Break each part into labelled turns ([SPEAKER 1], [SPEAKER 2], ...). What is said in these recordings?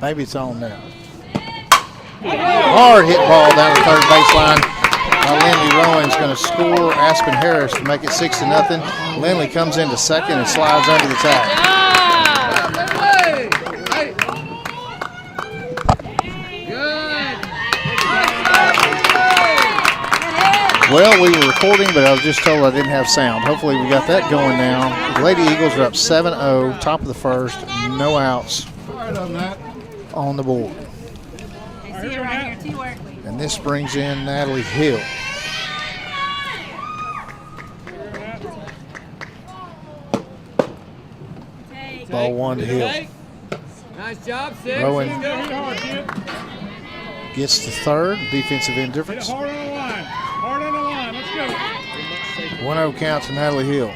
[SPEAKER 1] Maybe it's on now. Hard hit ball down the third baseline. Lindley Rowan's going to score Aspen Harris to make it 6-0. Lindley comes into second and slides under the tag. Well, we were recording, but I was just told I didn't have sound. Hopefully we got that going now. The Lady Eagles are up 7-0, top of the first, no outs on the board. And this brings in Natalie Hill. Ball 1 to Hill.
[SPEAKER 2] Nice job, Six.
[SPEAKER 1] Rowan gets the third, defensive indifference.
[SPEAKER 3] Hard on the line. Hard on the line. Let's go.
[SPEAKER 1] 1-0 count to Natalie Hill.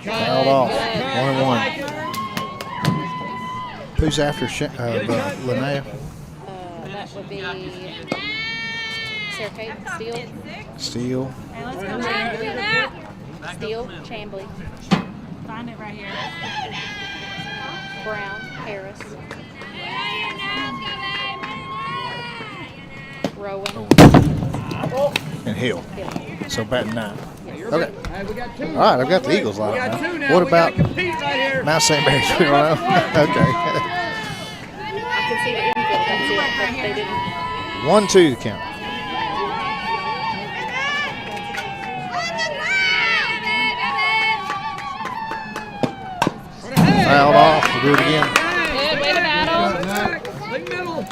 [SPEAKER 1] Fouled off. 1-1. Who's after Linnea?
[SPEAKER 4] That would be Sarah Kate Steele.
[SPEAKER 1] Steele.
[SPEAKER 5] Hey, let's go back.
[SPEAKER 4] Steele, Chambly,
[SPEAKER 5] Find it right here.
[SPEAKER 4] Brown, Harris, Rowan,
[SPEAKER 1] And Hill. So batting 9. Okay.
[SPEAKER 2] Hey, we got 2.
[SPEAKER 1] All right, I've got the Eagles lined
[SPEAKER 2] We got 2
[SPEAKER 1] up.
[SPEAKER 2] now.
[SPEAKER 1] What
[SPEAKER 2] We
[SPEAKER 1] about
[SPEAKER 2] gotta compete right here.
[SPEAKER 1] Mount St. Mary's? We don't know. Okay.
[SPEAKER 4] I can see the infield, that's it, but they didn't.
[SPEAKER 1] 1-2 the count. Fouled off. We'll do it again.
[SPEAKER 4] Good, way to battle.
[SPEAKER 2] Big middle.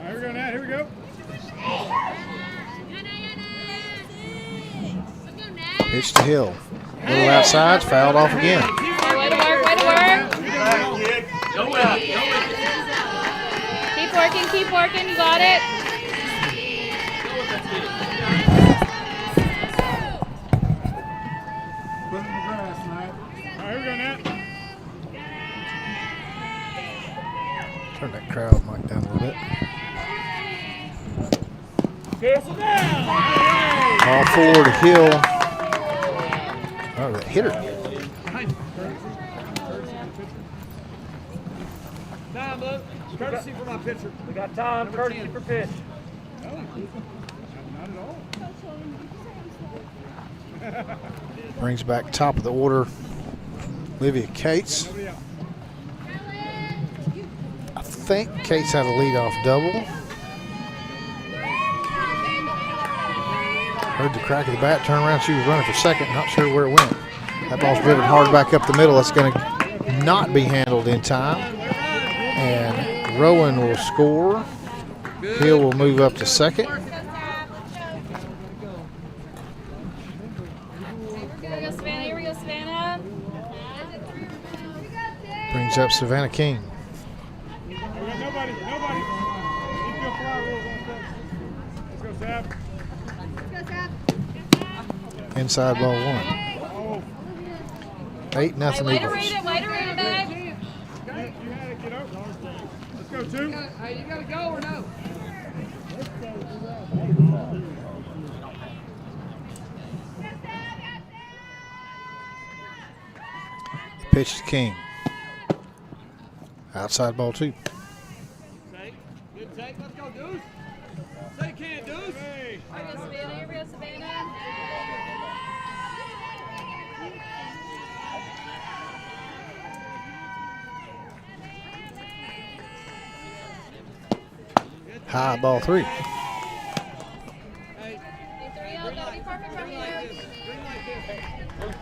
[SPEAKER 3] Here we go, Nat. Here we go.
[SPEAKER 1] Pitch to Hill. A little outside. Fouled off again.
[SPEAKER 4] Way to work, way to work. Keep working, you got it.
[SPEAKER 3] Put it in the grass, Nat. All right, here we go, Nat.
[SPEAKER 1] Turn that crowd mic down a little bit. Ball 4 to Hill. Oh, that hitter.
[SPEAKER 2] Time, look. Courtesy for my pitcher.
[SPEAKER 6] We got time, courtesy for pitch.
[SPEAKER 3] Not at all.
[SPEAKER 1] Brings back top of the order, Olivia Cates. I think Cates had a leadoff double. Heard the crack of the bat, turn around, she was running for second, not sure where it went. That ball's driven hard back up the middle. That's going to not be handled in time. And Rowan will score. Hill will move up to second.
[SPEAKER 4] Here we go, Savannah.
[SPEAKER 1] Brings up Savannah King.
[SPEAKER 3] We got nobody. Infield fly rules on first. Let's go, Sav.
[SPEAKER 1] Inside ball 1. 8-0
[SPEAKER 4] Way to
[SPEAKER 1] Eagles.
[SPEAKER 4] read it, babe.
[SPEAKER 3] You had it, get up. Let's go, 2.
[SPEAKER 2] Hey, you gotta go or no?
[SPEAKER 1] Pitch to King. Outside ball 2.
[SPEAKER 2] Good take. Let's go, Deuce. Say can't, Deuce.
[SPEAKER 3] Hey.
[SPEAKER 4] Here we go, Savannah.
[SPEAKER 1] High ball 3.
[SPEAKER 2] Hey,
[SPEAKER 4] Don't be perfect from
[SPEAKER 2] bring like
[SPEAKER 4] here.
[SPEAKER 2] this. Bring like this.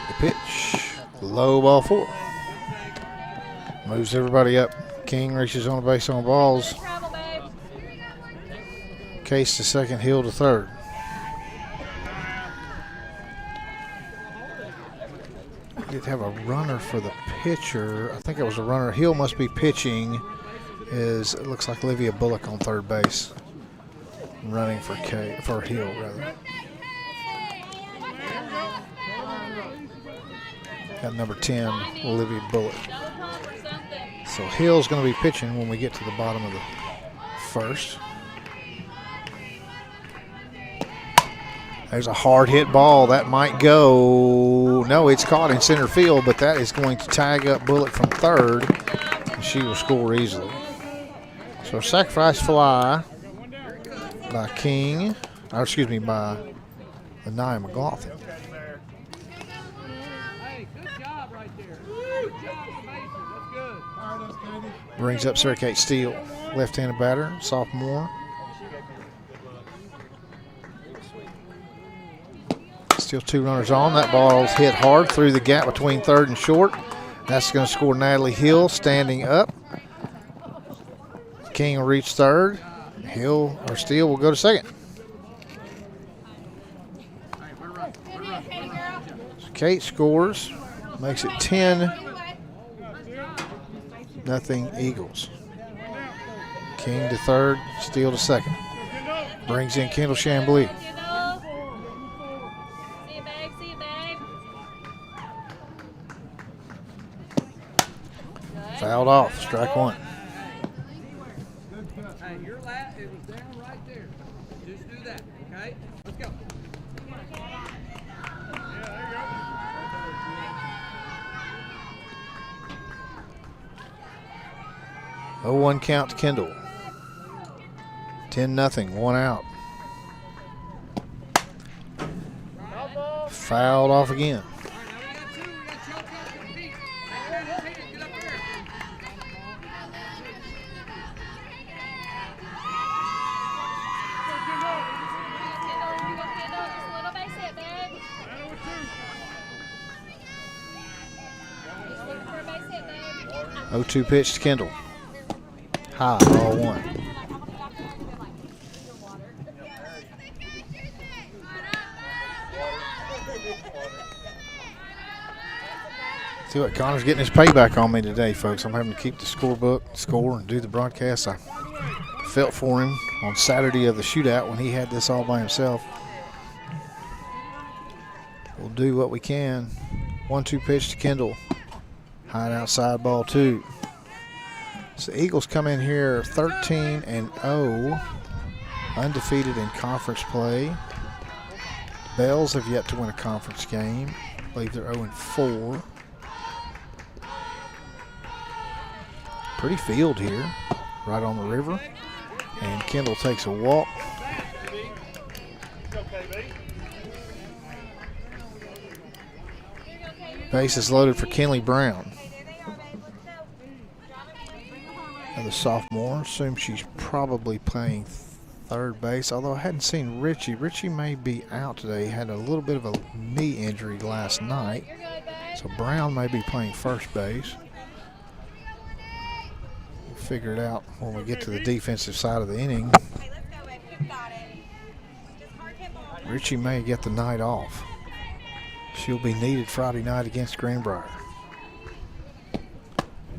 [SPEAKER 1] The pitch. Low ball 4. Moves everybody up. King reaches on the base on balls.
[SPEAKER 4] Travel, babe.
[SPEAKER 1] Case to second, Hill to third. Did have a runner for the pitcher. I think it was a runner. Hill must be pitching is, it looks like Olivia Bullock on third base. Running for Hill, rather. Got number 10, Olivia Bullock. So Hill's going to be pitching when we get to the bottom of the first. There's a hard hit ball. That might go. No, it's caught in center field, but that is going to tag up Bullock from third, and she will score easily. So a sacrifice fly by King, or excuse me, by Anaya McLaughlin.
[SPEAKER 2] Hey, good job right there. Good job, Mason. That's good.
[SPEAKER 1] Brings up Sarah Kate Steele, left-handed batter, sophomore. Still 2 runners on. That ball's hit hard through the gap between third and short. That's going to score Natalie Hill standing up. King will reach third. Hill or Steele will go to second. So Kate scores, makes it 10-0 Eagles. King to third, Steele to second. Brings in Kendall Chambly. Fouled off, strike one.
[SPEAKER 2] Hey, your lap, it was down right there. Just do that, okay? Let's go.
[SPEAKER 1] 0-1 count to Kendall. 10-0, 1 out. Fouled off again. Oh, 0-2 pitch to Kendall. High, ball one. See what, Connor's getting his payback on me today, folks. I'm having to keep the score and do the broadcast. I felt for him on Saturday of the shootout when he had this all by himself. We'll do what we can. 1-2 pitch to Kendall. High and outside, ball two. So Eagles come in here 13-0, undefeated in conference play. Bells have yet to win a conference game. I believe they're 0-4. Pretty field here, right on the river. And Kendall takes a walk. Base is loaded for Kenley Brown. The sophomore. Assume she's probably playing third base, although I hadn't seen Richie. Richie may be out today. He had a little bit of a knee injury last night. So Brown may be playing first base. We'll figure it out when we get to the defensive side of the inning. Richie may get the night off. She'll be needed Friday night against Greenbrier.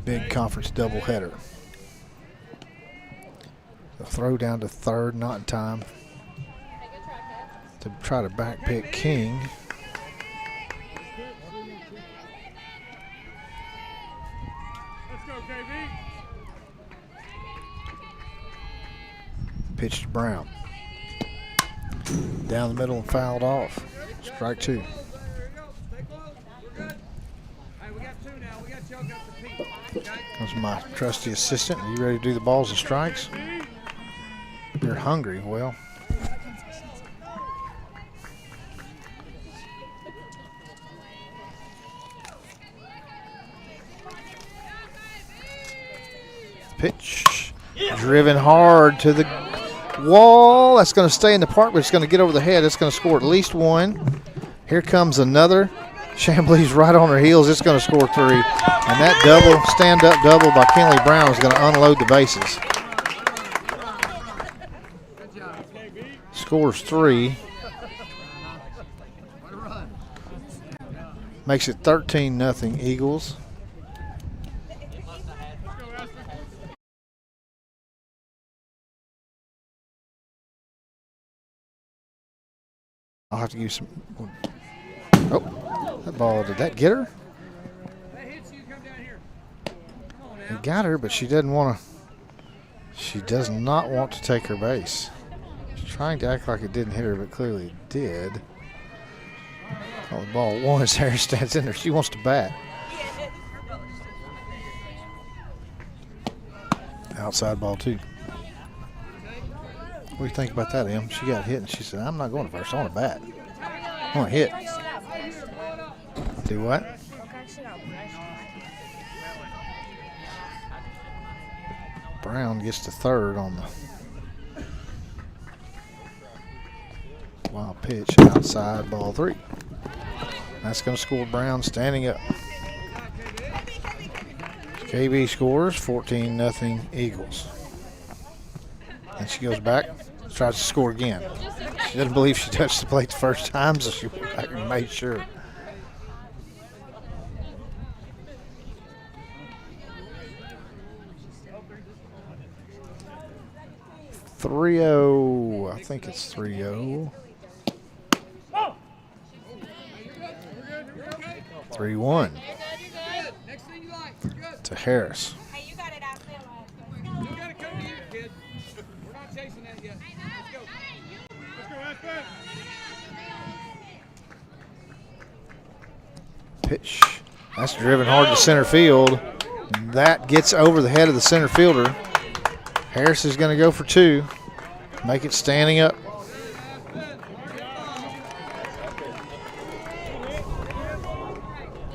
[SPEAKER 1] Big conference doubleheader. The throw down to third, not in time to try to back pick King.
[SPEAKER 3] Let's go, KB.
[SPEAKER 1] Pitch to Brown. Down the middle and fouled off. Strike two. That's my trusty assistant. Are you ready to do the balls and strikes? You're hungry. Well, pitch driven hard to the wall. That's going to stay in the park, but it's going to get over the head. It's going to score at least one. Here comes another. Chambly's right on her heels. It's going to score three. And that double, stand-up double by Kenley Brown is going to unload the bases. Scores three. Makes it 13-0 Eagles. I'll have to give some. Oh, that ball, did that get her? It got her, but she doesn't want to. She does not want to take her base. She's trying to act like it didn't hit her, but clearly it did. Oh, the ball one as Harris stands in there. She wants to bat. Outside ball 2. What do you think about that, Em? She got hit and she said, I'm not going to first. I want to bat. I want to hit. Do what? Brown gets to third on the wild pitch. Outside ball 3. That's going to score Brown standing up. KB scores 14-0 Eagles. And she goes back, tries to score again. She doesn't believe she touched the plate the first time, so she went back and made sure. .30, I think it's 3-0. 3-1 to Harris.
[SPEAKER 5] Hey, you got it out there.
[SPEAKER 2] You gotta come to you, kid. We're not chasing that yet. Let's go.
[SPEAKER 3] Let's go,
[SPEAKER 1] Pitch. That's driven hard to center field. That gets over the head of the center fielder. Harris is going to go for 2. Make it standing up.
[SPEAKER 5] Good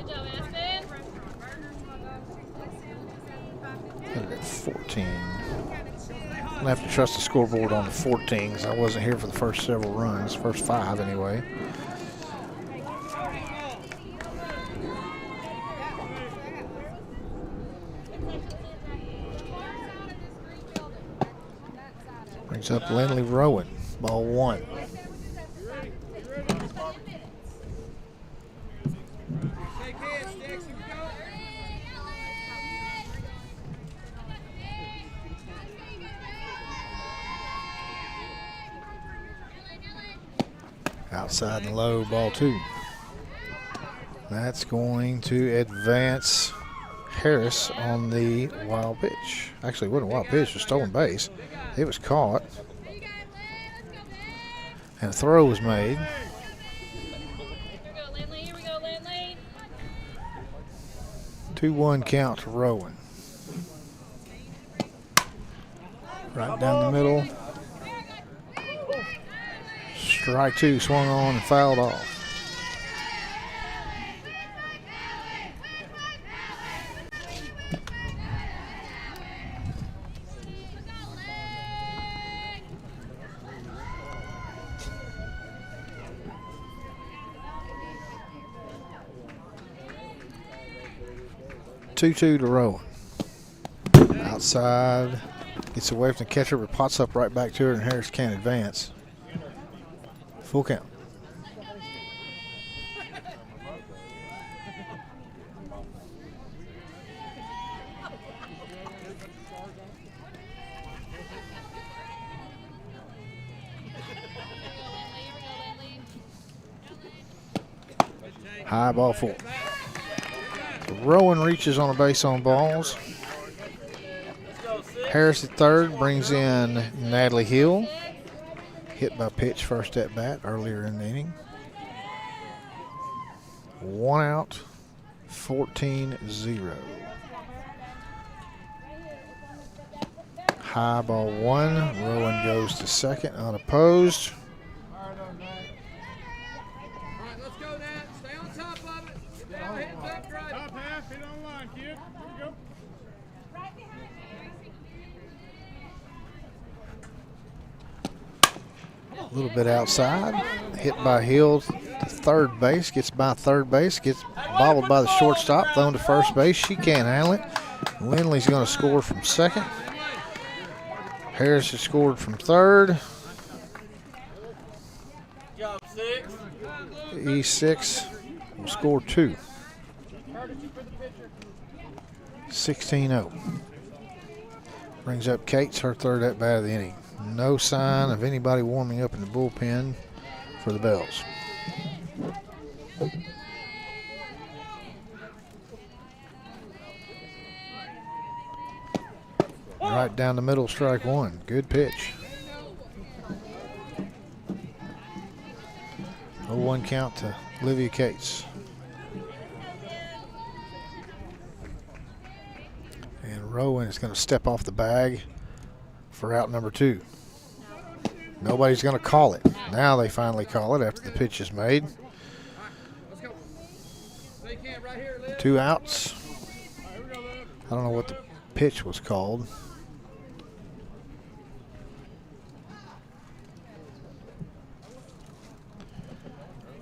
[SPEAKER 5] job, Aspen.
[SPEAKER 1] 14. I'm going to have to trust the scoreboard on the 14 because I wasn't here for the first several runs, first 5 anyway. Brings up Lindley Rowan, ball 1.
[SPEAKER 2] Take hands, Sticks. Here we go.
[SPEAKER 1] Outside and low, ball 2. That's going to advance Harris on the wild pitch. Actually, it wasn't a wild pitch, it was stolen base. It was caught. And a throw was made.
[SPEAKER 5] Here we go, Lindley. Here we go, Lindley.
[SPEAKER 1] 2-1 count to Rowan. Right down the middle. Strike 2 swung on and fouled off. Two to Rowan. Outside. Gets away from the catcher, but pots up right back to her, and Harris can't advance. Full count. High ball 4. Rowan reaches on a base on balls. Harris at third brings in Natalie Hill. Hit by pitch first at bat earlier in the inning. 1 out, 14-0. High ball 1. Rowan goes to second unopposed.
[SPEAKER 2] All right, let's go, Nat. Stay on top of it. Get down, hands up, drive.
[SPEAKER 3] Top half, hit on line, kid. Here we go.
[SPEAKER 1] A little bit outside. Hit by Hill to third base. Gets by third base. Gets bobbled by the shortstop. Thrown to first base. She can't handle it. Lindley's going to score from second. Harris has scored from third.
[SPEAKER 2] Job 6.
[SPEAKER 1] E6 will score 2. 16-0. Brings up Cates, her third at bat of the inning. No sign of anybody warming up in the bullpen for the Bells. Right down the middle, strike one. Good pitch. 0-1 count to Olivia Cates. And Rowan is going to step off the bag for out number 2. Nobody's going to call it. Now they finally call it after the pitch is made. 2 outs. I don't know what the pitch was called.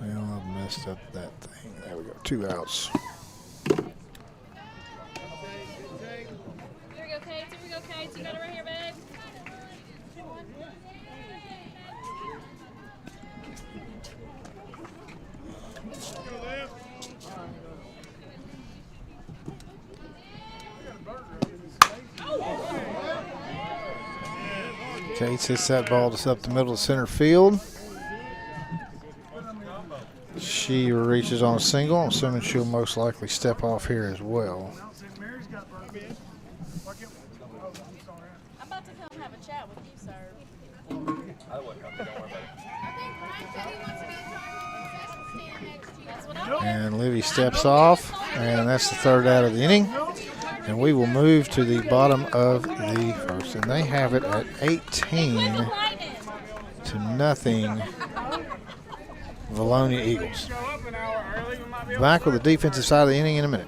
[SPEAKER 1] Well, I've messed up that thing. There we go. 2 outs.
[SPEAKER 5] Here we go, Kate. Here we go, Kate. You got it right here, babe.
[SPEAKER 1] Cates hits that ball just up the middle of center field. She reaches on a single. I'm assuming she'll most likely step off here as well.
[SPEAKER 4] I'm about to come have a chat with you, sir. That's what I
[SPEAKER 1] And Livy steps off, and that's the 3rd out of the inning. And we will move to the bottom of the first. And they have it at 18-0 Vilonia Eagles. Back with the defensive side of the inning in a minute.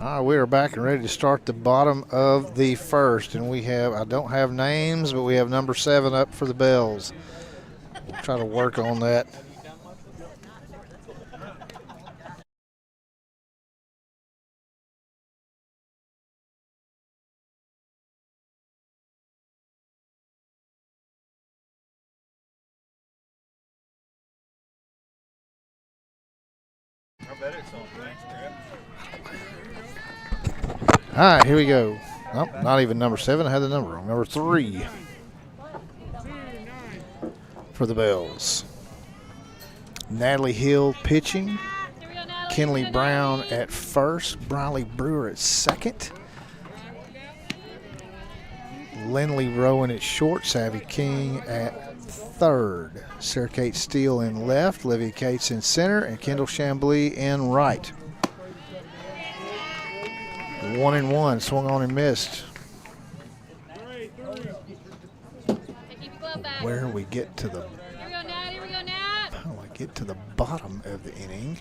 [SPEAKER 1] All right, we are back and ready to start the bottom of the first. And we have, I don't have names, but we have number 7 up for the Bells. We'll try to work on that. All right, here we go. Nope, not even number 7. I had the number wrong. Number 3 for the Bells. Natalie Hill pitching.
[SPEAKER 5] Here we go, Natalie.
[SPEAKER 1] Kinley Brown at first. Briley Brewer at second. Lindley Rowan at short. Savvy King at third. Sarah Kate Steele in left. Livia Cates in center. And Kendall Chambly in right. 1-1, swung on and missed.
[SPEAKER 5] Hey, keep your glove back.
[SPEAKER 1] Where we get to the,
[SPEAKER 5] Here we go, Nat. Here we go, Nat.
[SPEAKER 1] how do I get to the bottom of the inning?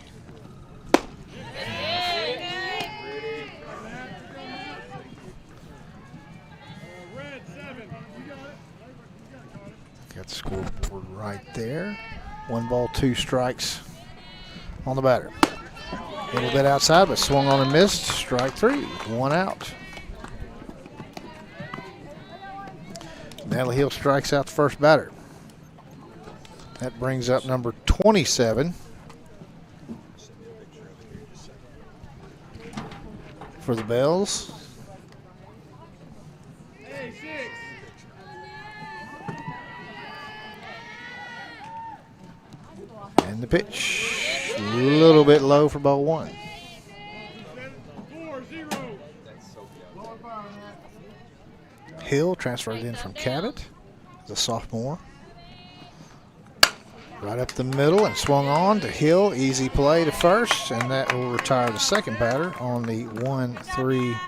[SPEAKER 1] Got the scoreboard right there. 1 ball, 2 strikes on the batter. A little bit outside, but swung on and missed. Strike 3, 1 out. Natalie Hill strikes out the first batter. That brings up number 27 for the Bells. The pitch, a little bit low for ball one.
[SPEAKER 3] 4-0.
[SPEAKER 1] Hill transferred in from Cabot as a sophomore. Right up the middle and swung on to Hill. Easy play to first, and that will retire the second batter on the 1-3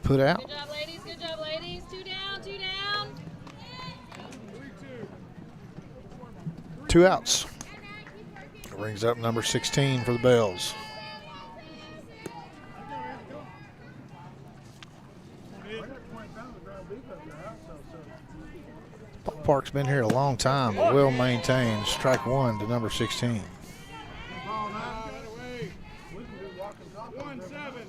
[SPEAKER 1] put out.
[SPEAKER 5] Good job, ladies. Good job, ladies. Two down, two down.
[SPEAKER 1] 2 outs. Brings up number 16 for the Bells. Ballpark's been here a long time, but well maintained. Strike one to number 16.
[SPEAKER 3] 1-7.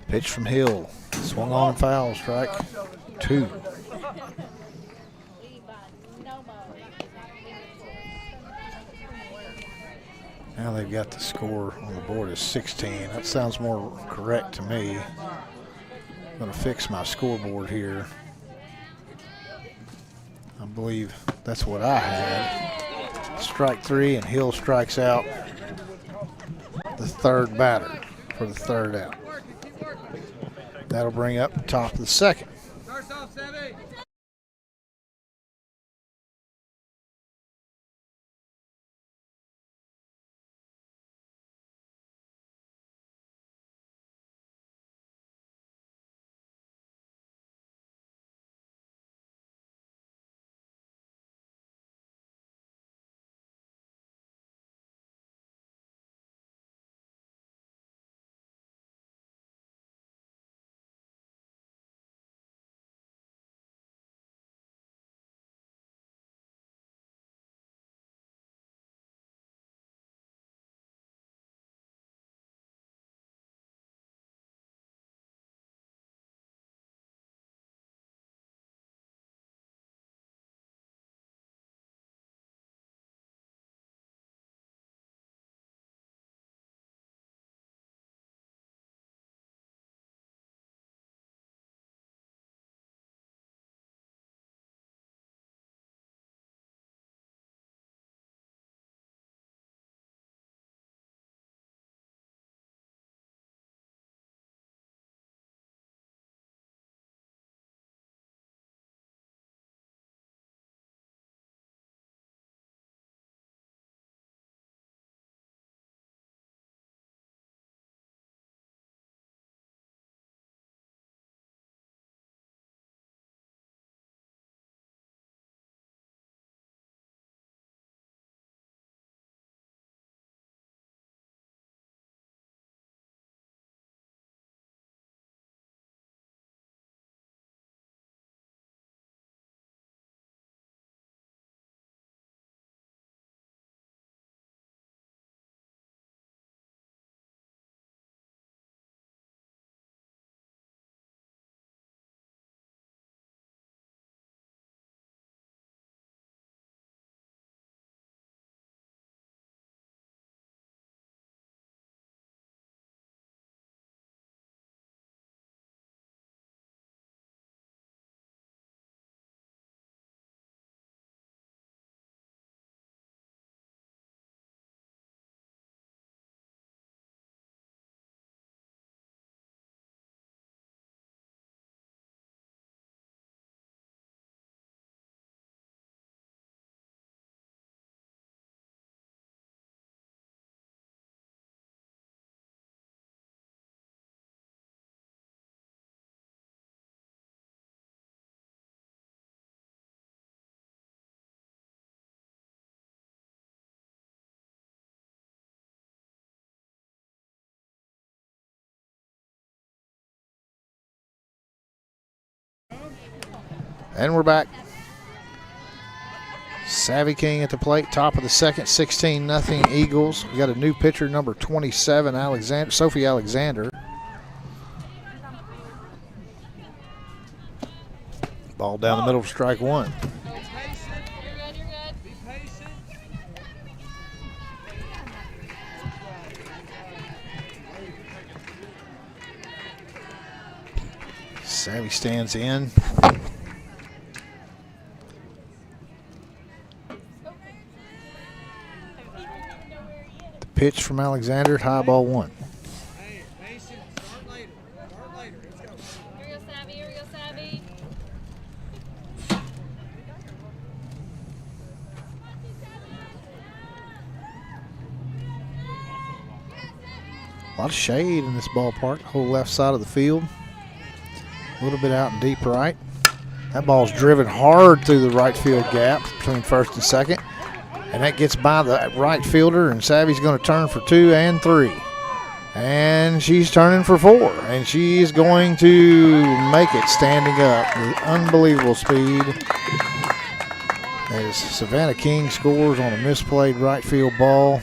[SPEAKER 1] Pitch from Hill. Swung on and foul. Strike two. Now they've got the score on the board as 16. That sounds more correct to me. I'm going to fix my scoreboard here. I believe that's what I had. Strike three, and Hill strikes out the third batter for the third out. That'll bring up the top of the second.
[SPEAKER 2] Starts off, Savvy.
[SPEAKER 1] And we're back. Savvy King at the plate, top of the second, 16-0 Eagles. We got a new pitcher, number 27, Sophie Alexander. Ball down the middle for strike one.
[SPEAKER 5] You're good, you're good.
[SPEAKER 2] Be patient.
[SPEAKER 1] Savvy stands in. Pitch from Alexander, high ball 1.
[SPEAKER 2] Hey, patience. Start later. Start later. Let's go.
[SPEAKER 5] Here we go, Savvy. Here we go, Savvy.
[SPEAKER 1] A lot of shade in this ballpark, whole left side of the field. A little bit out in deep right. That ball's driven hard through the right field gap between first and second. And that gets by the right fielder, and Savvy's going to turn for 2 and 3. And she's turning for 4. And she's going to make it standing up with unbelievable speed. As Savannah King scores on a misplayed right field ball,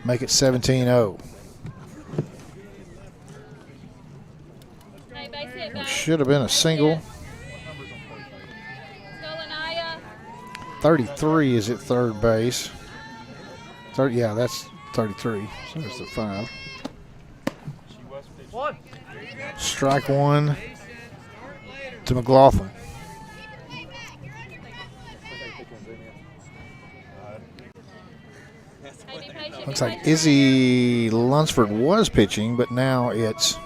[SPEAKER 1] make it 17-0.
[SPEAKER 5] Hey, base hit, guys.
[SPEAKER 1] Should have been a single.
[SPEAKER 5] Let's go, Lanaya.
[SPEAKER 1] 33 is at third base. Yeah, that's 33. So it's the 5. Strike 1 to McLaughlin.
[SPEAKER 5] Hey, be patient.
[SPEAKER 1] Looks
[SPEAKER 5] be
[SPEAKER 1] like
[SPEAKER 5] patient.
[SPEAKER 1] Izzy Lunsford was pitching, but now it's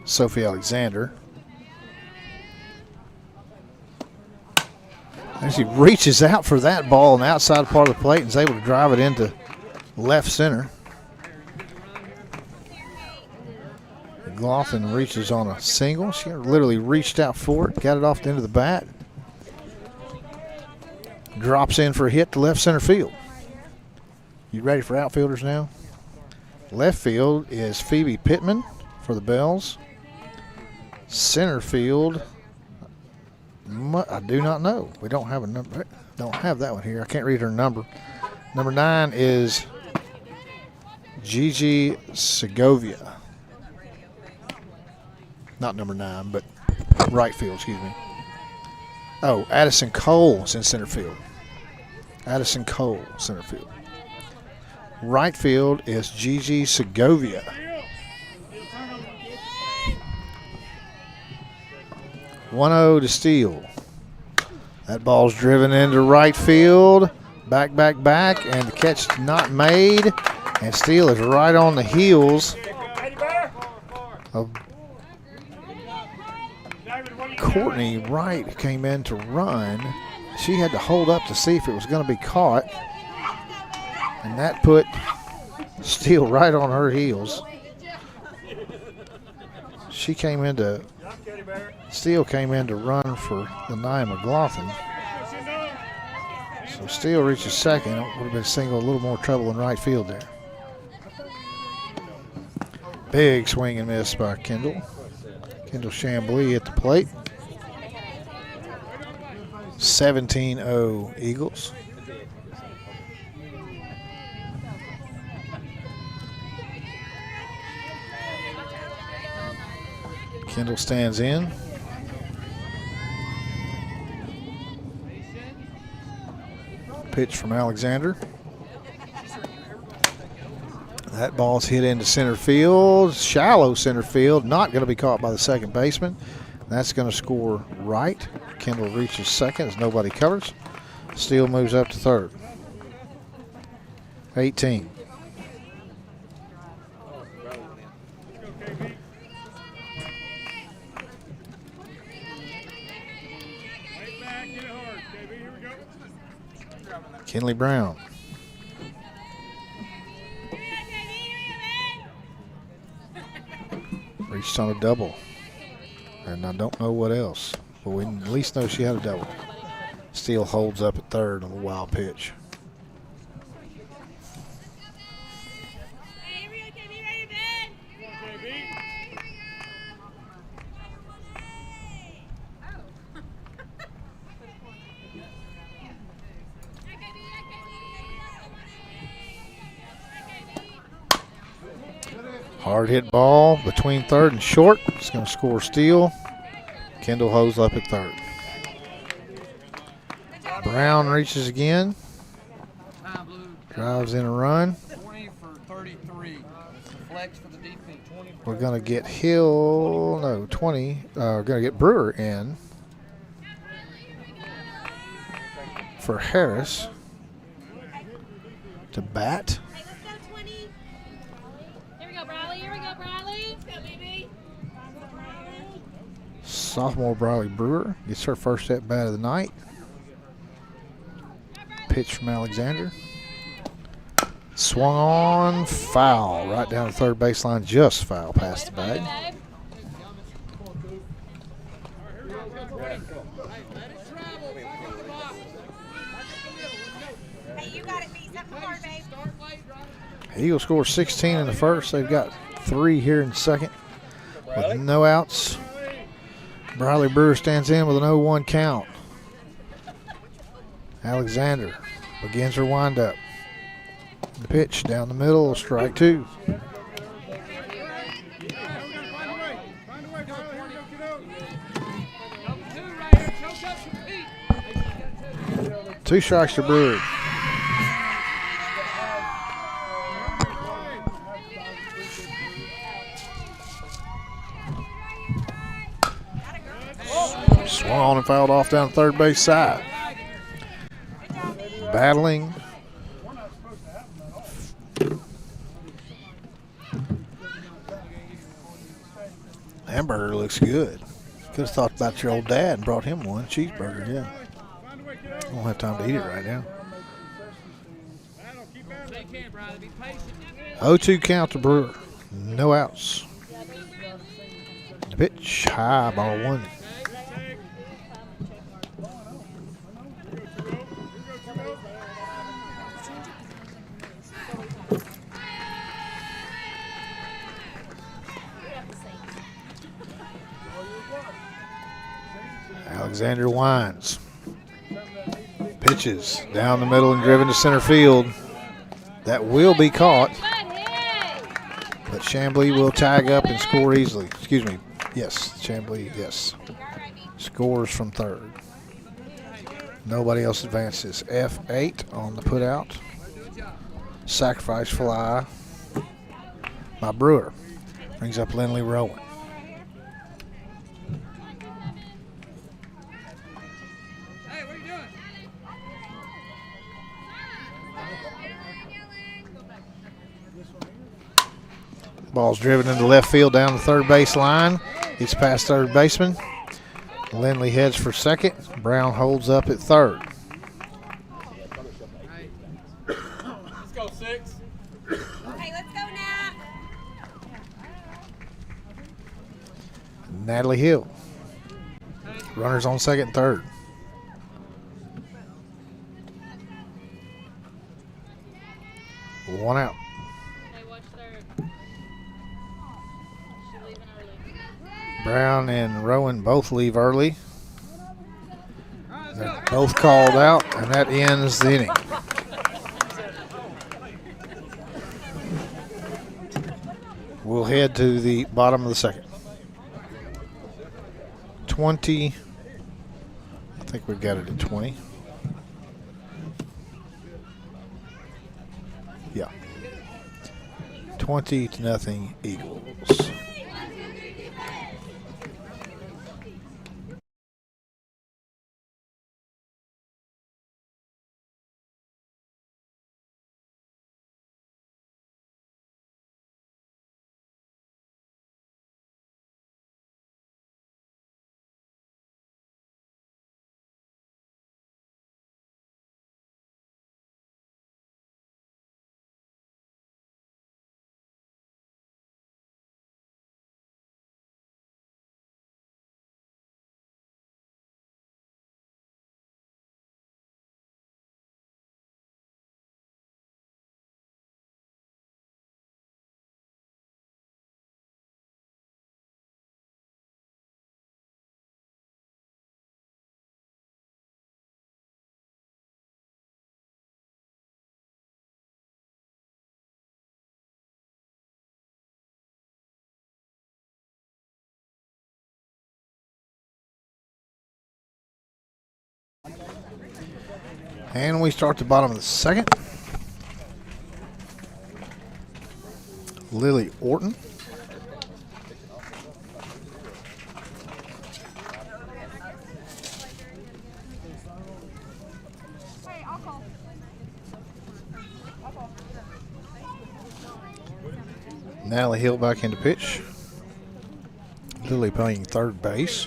[SPEAKER 1] Sophie Alexander. As he reaches out for that ball on the outside part of the plate and is able to drive it into left center. McLaughlin reaches on a single. She literally reached out for it, got it off the end of the bat. Drops in for a hit to left center field. You ready for outfielders now? Left field is Phoebe Pittman for the Bells. Center field, I do not know. We don't have a number. Don't have that one here. I can't read her number. Number 9 is Gigi Segovia. Not number 9, but right field, excuse me. Oh, Addison Cole is in center field. Addison Cole, center field. Right field is Gigi Segovia. 1-0 to Steele. That ball's driven into right field. Back, and the catch is not made. And Steele is right on the heels of Courtney Wright came in to run. She had to hold up to see if it was going to be caught. And that put Steele right on her heels. Steele came in to run for the Nia McLaughlin. So Steele reaches second. It would have been a single, a little more trouble in right field there. Big swing and miss by Kendall. Kendall Chambly at the plate. 17-0 Eagles. Kendall stands in. Pitch from Alexander. That ball's hit into center field, shallow center field, not going to be caught by the second baseman. That's going to score right. Kendall reaches second as nobody covers. Steele moves up to third. 18. Kinley Brown. Reached on a double. And I don't know what else. But we at least know she had a double. Steele holds up at third on the wild pitch. Hard hit ball between third and short. It's going to score Steele. Kendall holds up at third. Brown reaches again. Drives in a run.
[SPEAKER 2] 20 for 33. Flex for the defense. 20 for
[SPEAKER 1] We're going to get Hill, no, 20. We're going to get Brewer in for Harris to bat. Sophomore Briley Brewer gets her first at bat of the night. Pitch from Alexander. Swung on, foul. Right down the third baseline, just foul past the bag. Eagles score 16 in the first. They've got 3 here in the second with no outs. Briley Brewer stands in with an 0-1 count. Alexander begins her windup. The pitch down the middle, strike 2. Two strikes to Brewer. Swung on and fouled off down the third base side. Battling. Hamburger looks good. Could have thought about your old dad and brought him one. Cheeseburger, yeah. I don't have time to eat it right now. 0-2 count to Brewer. No outs. The pitch, high, ball 1. Alexander winds. Pitches down the middle and driven to center field. That will be caught. But Chamblee will tag up and score easily. Excuse me. Yes, Chamblee, yes. Scores from third. Nobody else advances. F8 on the putout. Sacrifice fly by Brewer. Brings up Lindley Rowan. Ball's driven into left field down the third base line. It's past third baseman. Lindley heads for second. Brown holds up at third.
[SPEAKER 2] Let's go, 6.
[SPEAKER 7] Hey, let's go, Nat.
[SPEAKER 1] Natalie Hill. Runners on second and third. One out.
[SPEAKER 5] Hey, watch third. She's leaving early.
[SPEAKER 1] Brown and Rowan both leave early. They're both called out, and that ends the inning. We'll head to the bottom of the second. 20. I think we've got it at 20. Yeah. 20-0 Eagles. And we start the bottom of the second. Lily Orton. Natalie Hill back into pitch. Lily playing third base.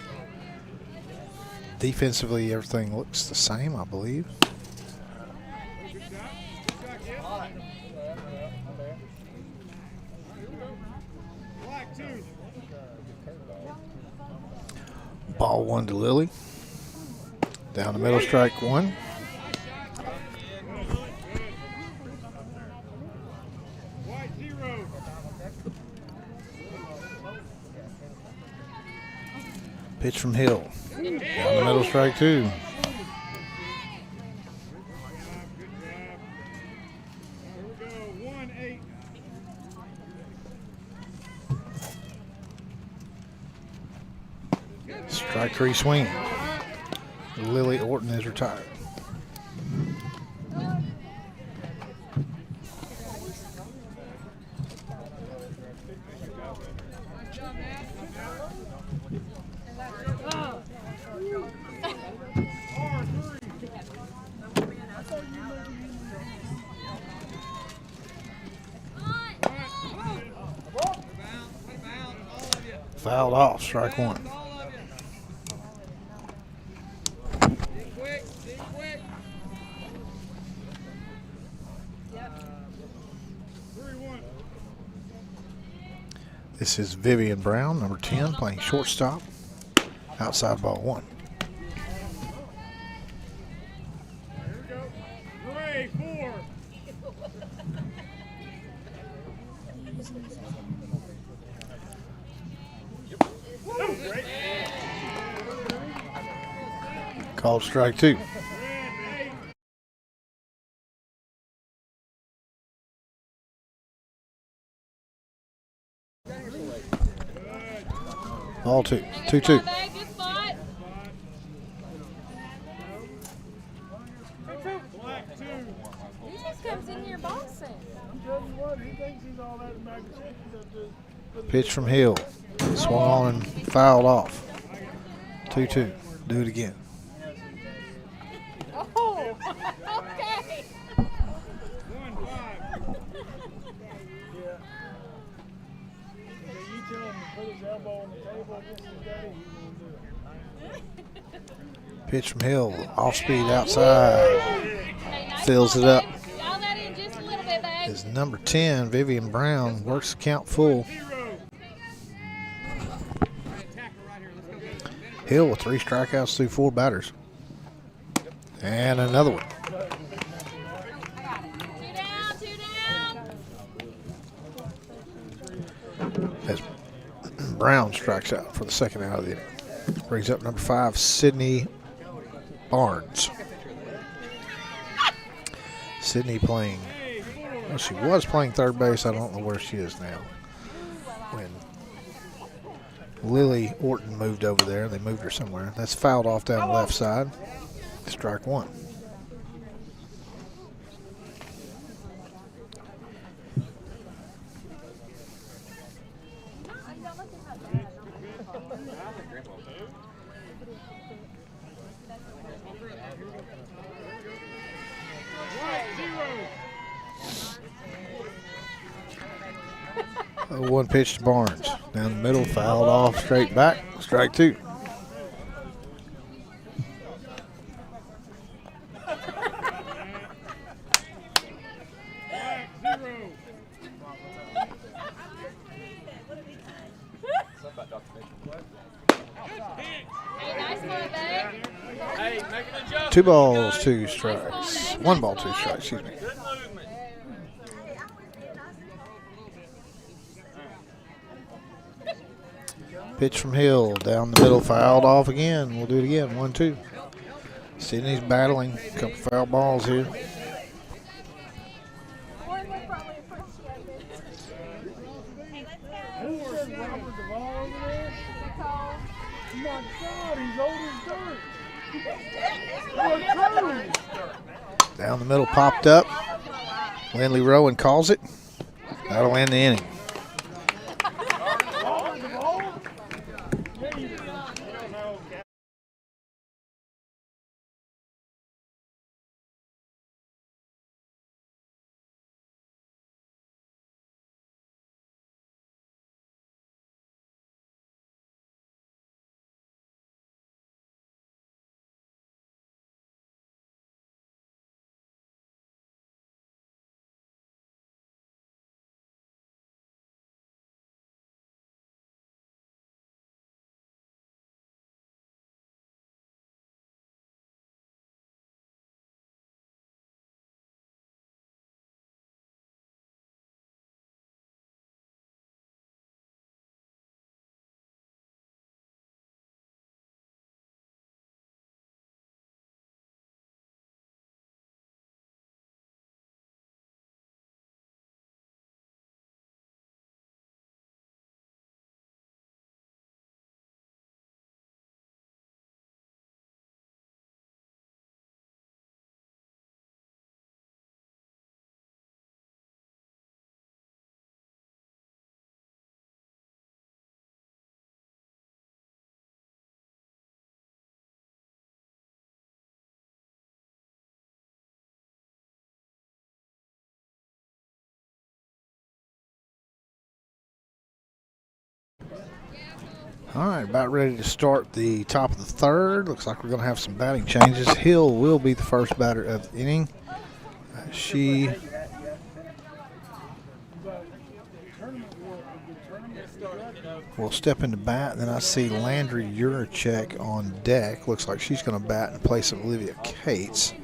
[SPEAKER 1] Defensively, everything looks the same, I believe.
[SPEAKER 3] Black 2.
[SPEAKER 1] Ball 1 to Lily. Down the middle, strike 1.
[SPEAKER 3] White 0.
[SPEAKER 1] Pitch from Hill. Down the middle, strike 2.
[SPEAKER 3] Good job. Here we go. 1-8.
[SPEAKER 1] Strike 3 swing. Lily Orton is retired. Fouled off, strike 1.
[SPEAKER 2] Quick, be quick.
[SPEAKER 3] 3-1.
[SPEAKER 1] This is Vivian Brown, number 10, playing shortstop. Outside ball 1.
[SPEAKER 3] Here we go. Gray 4.
[SPEAKER 1] Called strike 2.
[SPEAKER 3] Red 8.
[SPEAKER 1] Ball 2.
[SPEAKER 5] Good
[SPEAKER 1] 2-2.
[SPEAKER 5] spot, babe. Good spot.
[SPEAKER 3] Black 2.
[SPEAKER 4] He just comes in here bossing.
[SPEAKER 3] I'm telling you what, he thinks he's all that bag of chicken.
[SPEAKER 1] Pitch from Hill. Swung on and fouled off. 2-2. Do it again.
[SPEAKER 4] Oh, okay.
[SPEAKER 3] 1-5. You tell him to put his elbow on the table against his daddy, he won't do it.
[SPEAKER 1] Pitch from Hill. Off speed outside.
[SPEAKER 5] Hey, nice
[SPEAKER 1] Fills
[SPEAKER 5] ball,
[SPEAKER 1] it up.
[SPEAKER 5] babe. Dial that in just a little bit, babe.
[SPEAKER 1] Is number 10, Vivian Brown. Works the count full.
[SPEAKER 3] 0.
[SPEAKER 1] Hill with 3 strikeouts through 4 batters. And another one.
[SPEAKER 5] 2 down, 2 down.
[SPEAKER 1] As Brown strikes out for the second out of the inning. Brings up number 5, Sydney Barnes. Sydney playing, well, she was playing third base. I don't know where she is now. When Lily Orton moved over there, they moved her somewhere. That's fouled off down the left side. Strike 1.
[SPEAKER 3] White 0.
[SPEAKER 1] 1 pitch to Barnes. Down the middle, fouled off, straight back. Strike 2.
[SPEAKER 3] Black 0.
[SPEAKER 5] Hey, nice one, babe.
[SPEAKER 2] Hey, make an adjustment.
[SPEAKER 1] 2 balls, 2 strikes. 1 ball, 2 strikes, excuse me.
[SPEAKER 2] Good movement.
[SPEAKER 1] Pitch from Hill, down the middle, fouled off again. We'll do it again, 1-2. Sydney's battling, a couple foul balls here.
[SPEAKER 3] Who says Robert Duvall over there? My God, he's old as dirt. What true?
[SPEAKER 1] Down the middle, popped up. Lindley Rowan calls it. That'll end the inning. All right, about ready to start the top of the third. Looks like we're going to have some batting changes. Hill will be the first batter of the inning. She will step into bat. Then I see Landry Urachek on deck. Looks like she's going to bat in place of Olivia Cates.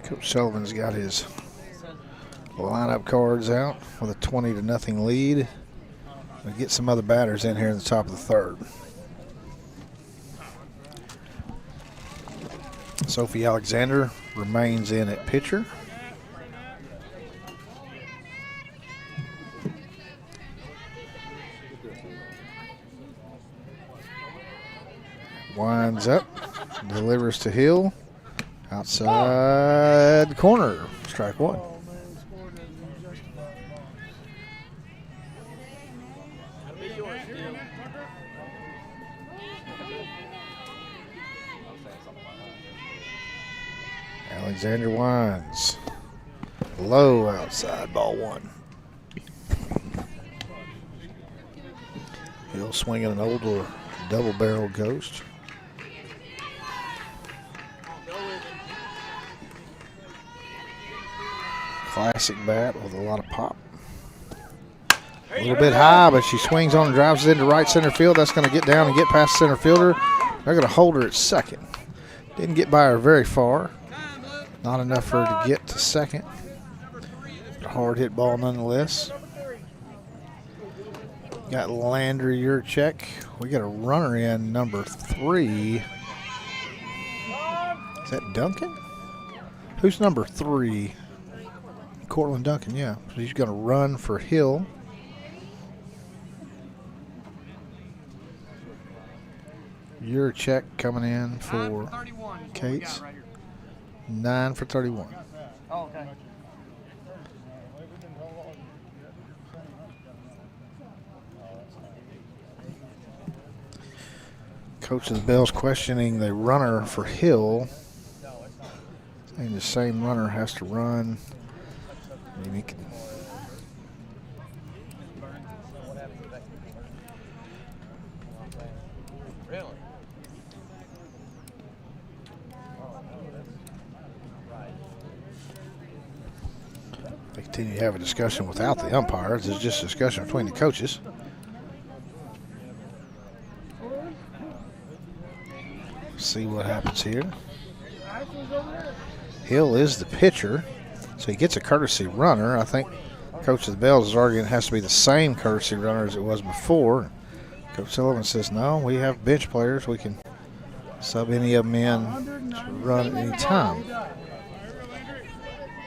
[SPEAKER 1] Coach Sullivan's got his lineup cards out with a 20-0 lead. We'll get some other batters in here in the top of the third. Sophie Alexander remains in at pitcher. Winds up, delivers to Hill. Outside corner, strike one. Alexander winds. Low outside, ball one. Hill swinging an older double barrel ghost. Classic bat with a lot of pop. A little bit high, but she swings on and drives it into right center field. That's going to get down and get past the center fielder. They're going to hold her at second. Didn't get by her very far. Not enough for her to get to second. A hard hit ball nonetheless. Got Landry Urachek. We got a runner in, number 3. Is that Duncan? Who's number 3? Cortland Duncan, yeah. So he's going to run for Hill. Urachek coming in for Cates. 9 for 31.
[SPEAKER 6] Oh, okay.
[SPEAKER 1] Coach of the Bells questioning the runner for Hill. And the same runner has to run. I mean, he can, they continue to have a discussion without the umpires. It's just a discussion between the coaches. See what happens here. Hill is the pitcher, so he gets a courtesy runner. I think Coach of the Bells is arguing it has to be the same courtesy runner as it was before. Coach Sullivan says, no, we have bench players. We can sub any of them in to run at any time.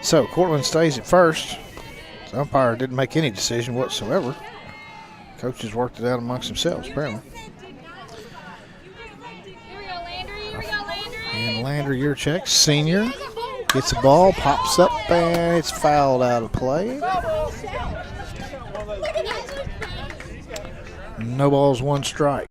[SPEAKER 1] So Cortland stays at first. The umpire didn't make any decision whatsoever. Coaches worked it out amongst themselves, apparently. And Landry Urachek, senior, gets the ball, pops up, and it's fouled out of play. No balls, 1 strike.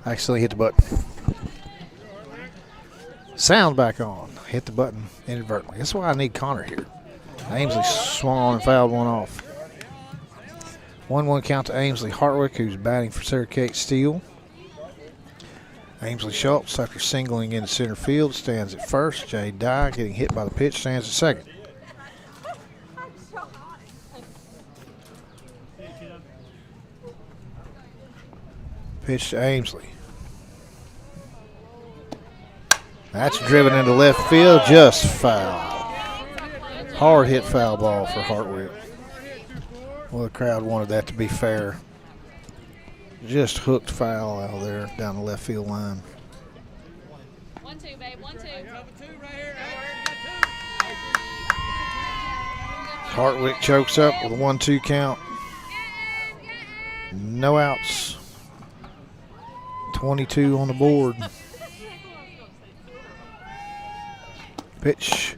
[SPEAKER 1] Actually hit the button. Sound back on. Hit the button inadvertently. That's why I need Connor here. Ainsley swung on and fouled one off. 1-1 count to Ainsley Hartwick, who's batting for Sarah Kate Steele. Ainsley Schultz, after singling into center field, stands at first. Jay Dye, getting hit by the pitch, stands at second. Pitch to Ainsley. That's driven into left field, just foul. Hard hit foul ball for Hartwick. Well, the crowd wanted that to be fair. Just hooked foul out there down the left field line.
[SPEAKER 5] 1-2, babe. 1-2.
[SPEAKER 1] Hartwick chokes up with a 1-2 count. No outs. 22 on the board. Pitch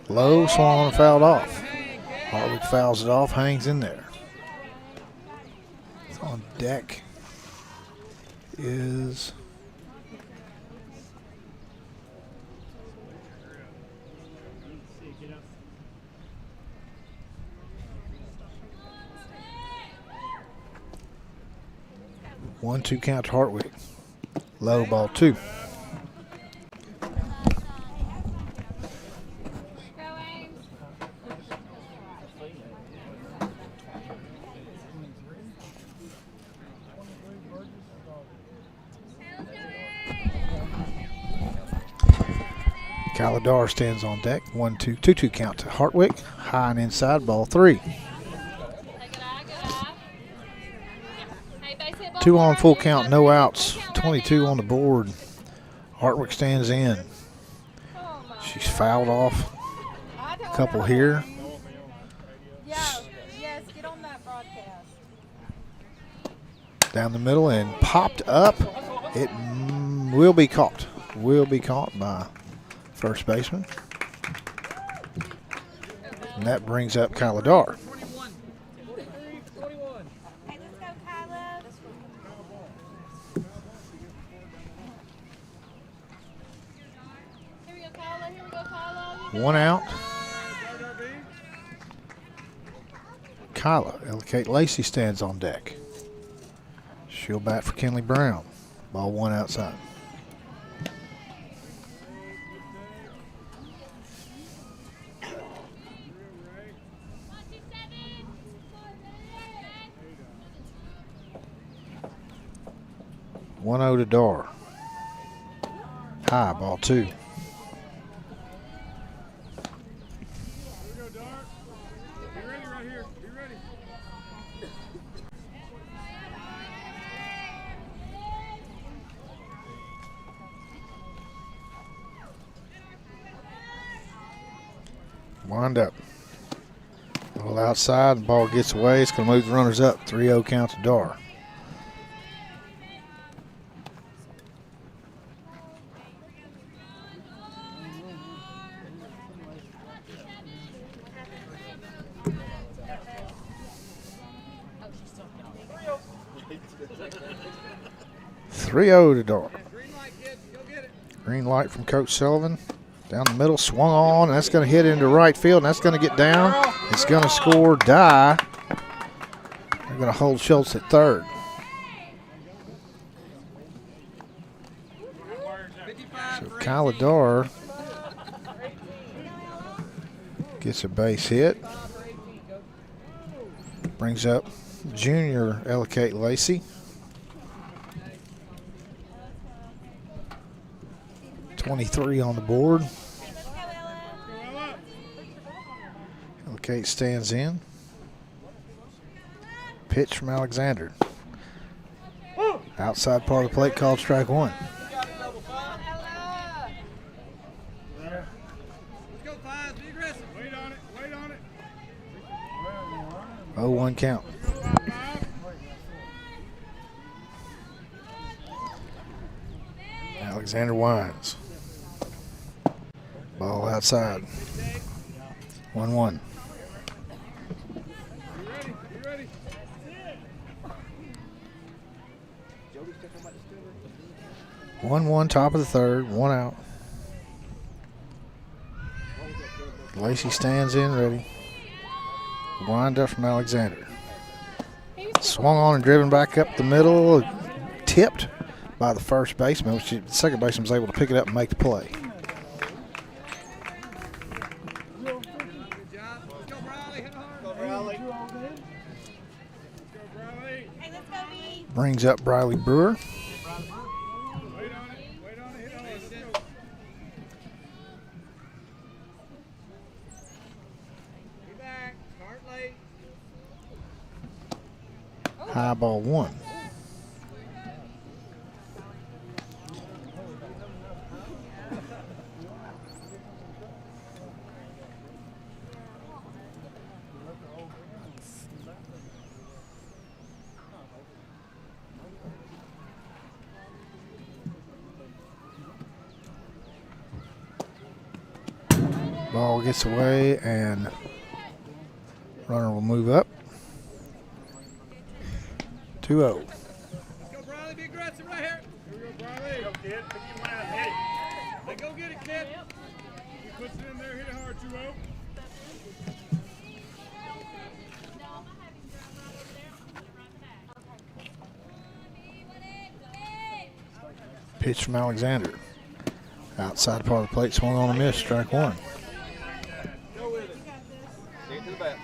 [SPEAKER 1] low, swung and fouled off. Hartwick fouls it off, hangs in there. On deck is one 2 count to Hartwick. Low, ball 2. Kaladar stands on deck. 1-2, 2-2 count to Hartwick. High and inside, ball 3. 2 on, full count, no outs. 22 on the board. Hartwick stands in. She's fouled off. A couple here.
[SPEAKER 7] Yes, get on that broadcast.
[SPEAKER 1] Down the middle and popped up. It will be caught. Will be caught by first baseman. And that brings up Kaladar.
[SPEAKER 7] Hey, let's go, Kyla.
[SPEAKER 5] Here we go, Kyla. Here we go, Kyla.
[SPEAKER 1] 1 out. Kyla, Kate Lacey stands on deck. She'll bat for Kenley Brown. Ball 1 outside. One 0 to Dar. High, ball 2.
[SPEAKER 3] Here we go, Dart. Be ready right here. Be ready.
[SPEAKER 1] Wind up. Ball outside, the ball gets away. It's going to move the runners up. 3-0 count to Dar. To Dar. Green light from Coach Sullivan. Down the middle, swung on. And that's going to hit into right field, and that's going to get down. It's going to score Dye. They're going to hold Schultz at third. So Kaladar gets a base hit. Brings up junior Ellicate Lacey. 23 on the board. Ellicate stands in. Pitch from Alexander. Outside part of the plate, called strike 1.
[SPEAKER 2] Let's go, Fives. Be aggressive.
[SPEAKER 3] Wait on it. Wait on it.
[SPEAKER 1] 0-1 count. Alexander winds. Ball outside. 1-1.
[SPEAKER 3] Be ready. Be ready.
[SPEAKER 1] 1-1 top of the third, 1 out. Lacey stands in ready. Wind up from Alexander. Swung on and driven back up the middle. Tipped by the first baseman, which the second baseman was able to pick it up and make the play.
[SPEAKER 2] Good job. Let's go, Briley. Hit hard. Go, Briley.
[SPEAKER 7] Hey, let's go, B.
[SPEAKER 1] Brings up Briley Brewer.
[SPEAKER 3] Wait on it. Wait on it. Hit on it. Let's go.
[SPEAKER 2] Be back. Start late.
[SPEAKER 1] High ball 1. Ball gets away and runner will move up. 2-0.
[SPEAKER 2] Let's go, Briley. Be aggressive right here.
[SPEAKER 3] Here we go, Briley. Go, kid. Pick your man. Hit.
[SPEAKER 2] Hey, go get it, kid.
[SPEAKER 3] He puts it in there. Hit it hard. 2-0.
[SPEAKER 1] Pitch from Alexander. Outside part of the plate, swung on a miss, strike 1.
[SPEAKER 2] Go with it. Take it to the bat.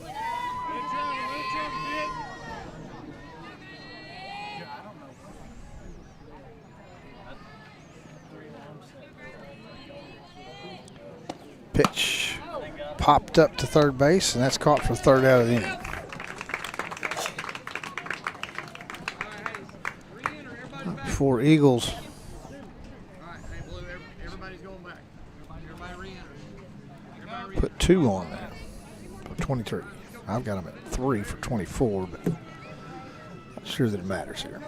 [SPEAKER 3] Let it jump, kid.
[SPEAKER 1] Pitch popped up to third base, and that's caught for the third out of the inning. For Eagles,
[SPEAKER 2] All right, hey, Blue, everybody's going back. Everybody re-enter. Everybody re-enter.
[SPEAKER 1] put 2 on there for 23. I've got them at 3 for 24, but not sure that it matters here.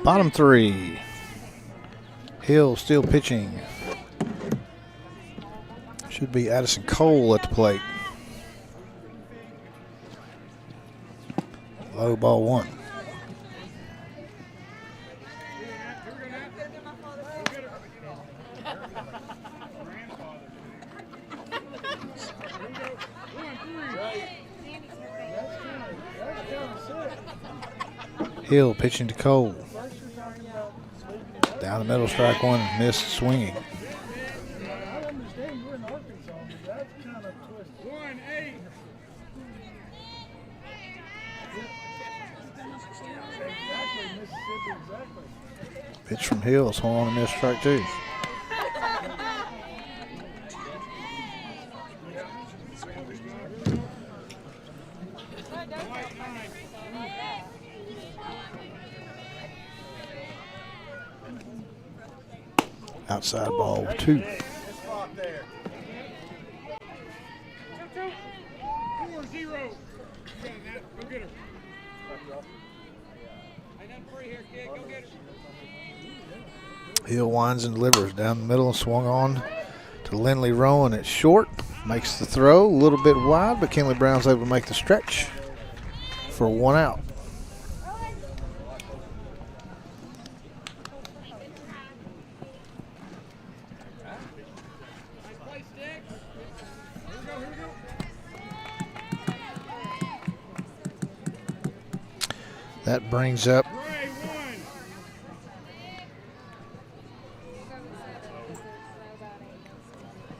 [SPEAKER 1] Bottom 3. Hill still pitching. Should be Addison Cole at the plate. Low ball 1. Hill pitching to Cole. Down the middle, strike 1, missed swinging.
[SPEAKER 3] I understand we're in Arkansas, but that's kind of twisted.
[SPEAKER 2] 1-8.
[SPEAKER 3] Exactly, Mississippi, exactly.
[SPEAKER 1] Pitch from Hill, swung on a miss, strike 2. Outside ball 2.
[SPEAKER 2] Good spot there.
[SPEAKER 3] 4-0. Go get her.
[SPEAKER 2] Ain't nothing free here, kid. Go get
[SPEAKER 1] Hill winds and delivers down the middle and swung on to Lindley Rowan. It's short. Makes the throw a little bit wide, but Kinley Brown's able to make the stretch for 1 out. That brings up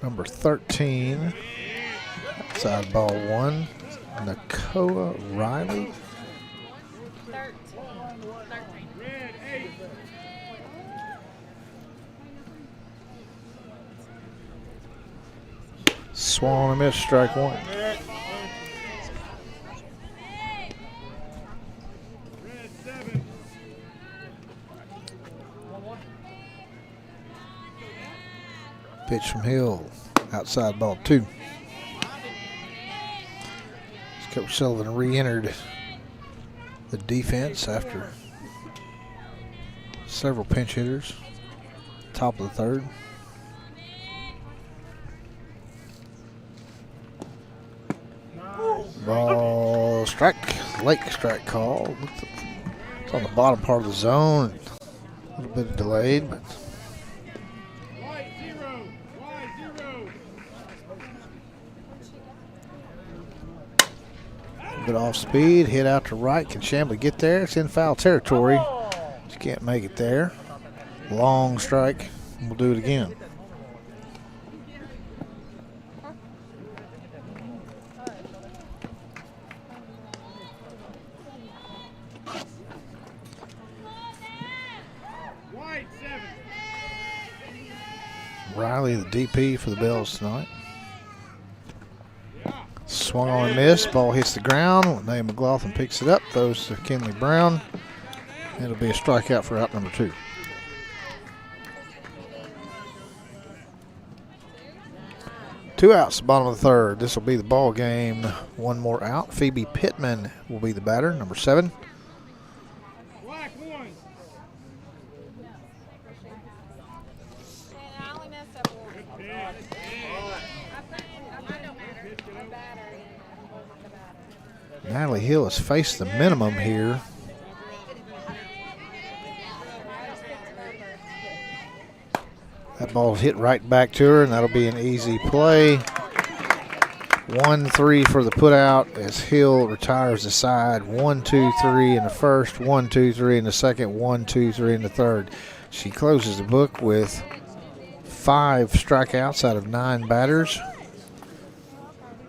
[SPEAKER 1] number 13, outside ball 1, Nakoa Riley. Swung and a miss, strike 1. Pitch from Hill, outside ball 2. Coach Sullivan re-entered the defense after several pinch hitters. Top of the 3rd. Ball strike, late strike call. It's on the bottom part of the zone. A little bit delayed, but bit off speed, hit out to right. Can Chambly get there? It's in foul territory. She can't make it there. Long strike. We'll do it again. Riley, the DP for the Bells tonight. Swung on and missed. Ball hits the ground. Nate McLaughlin picks it up, throws to Kinley Brown. It'll be a strikeout for out number 2. Two outs, bottom of the 3rd. This will be the ball game. One more out. Phoebe Pittman will be the batter, number 7. Natalie Hill has faced the minimum here. That ball's hit right back to her, and that'll be an easy play. 1-3 for the putout as Hill retires the side. 1-2-3 in the first, 1-2-3 in the second, 1-2-3 in the third. She closes the book with 5 strikeouts out of 9 batters,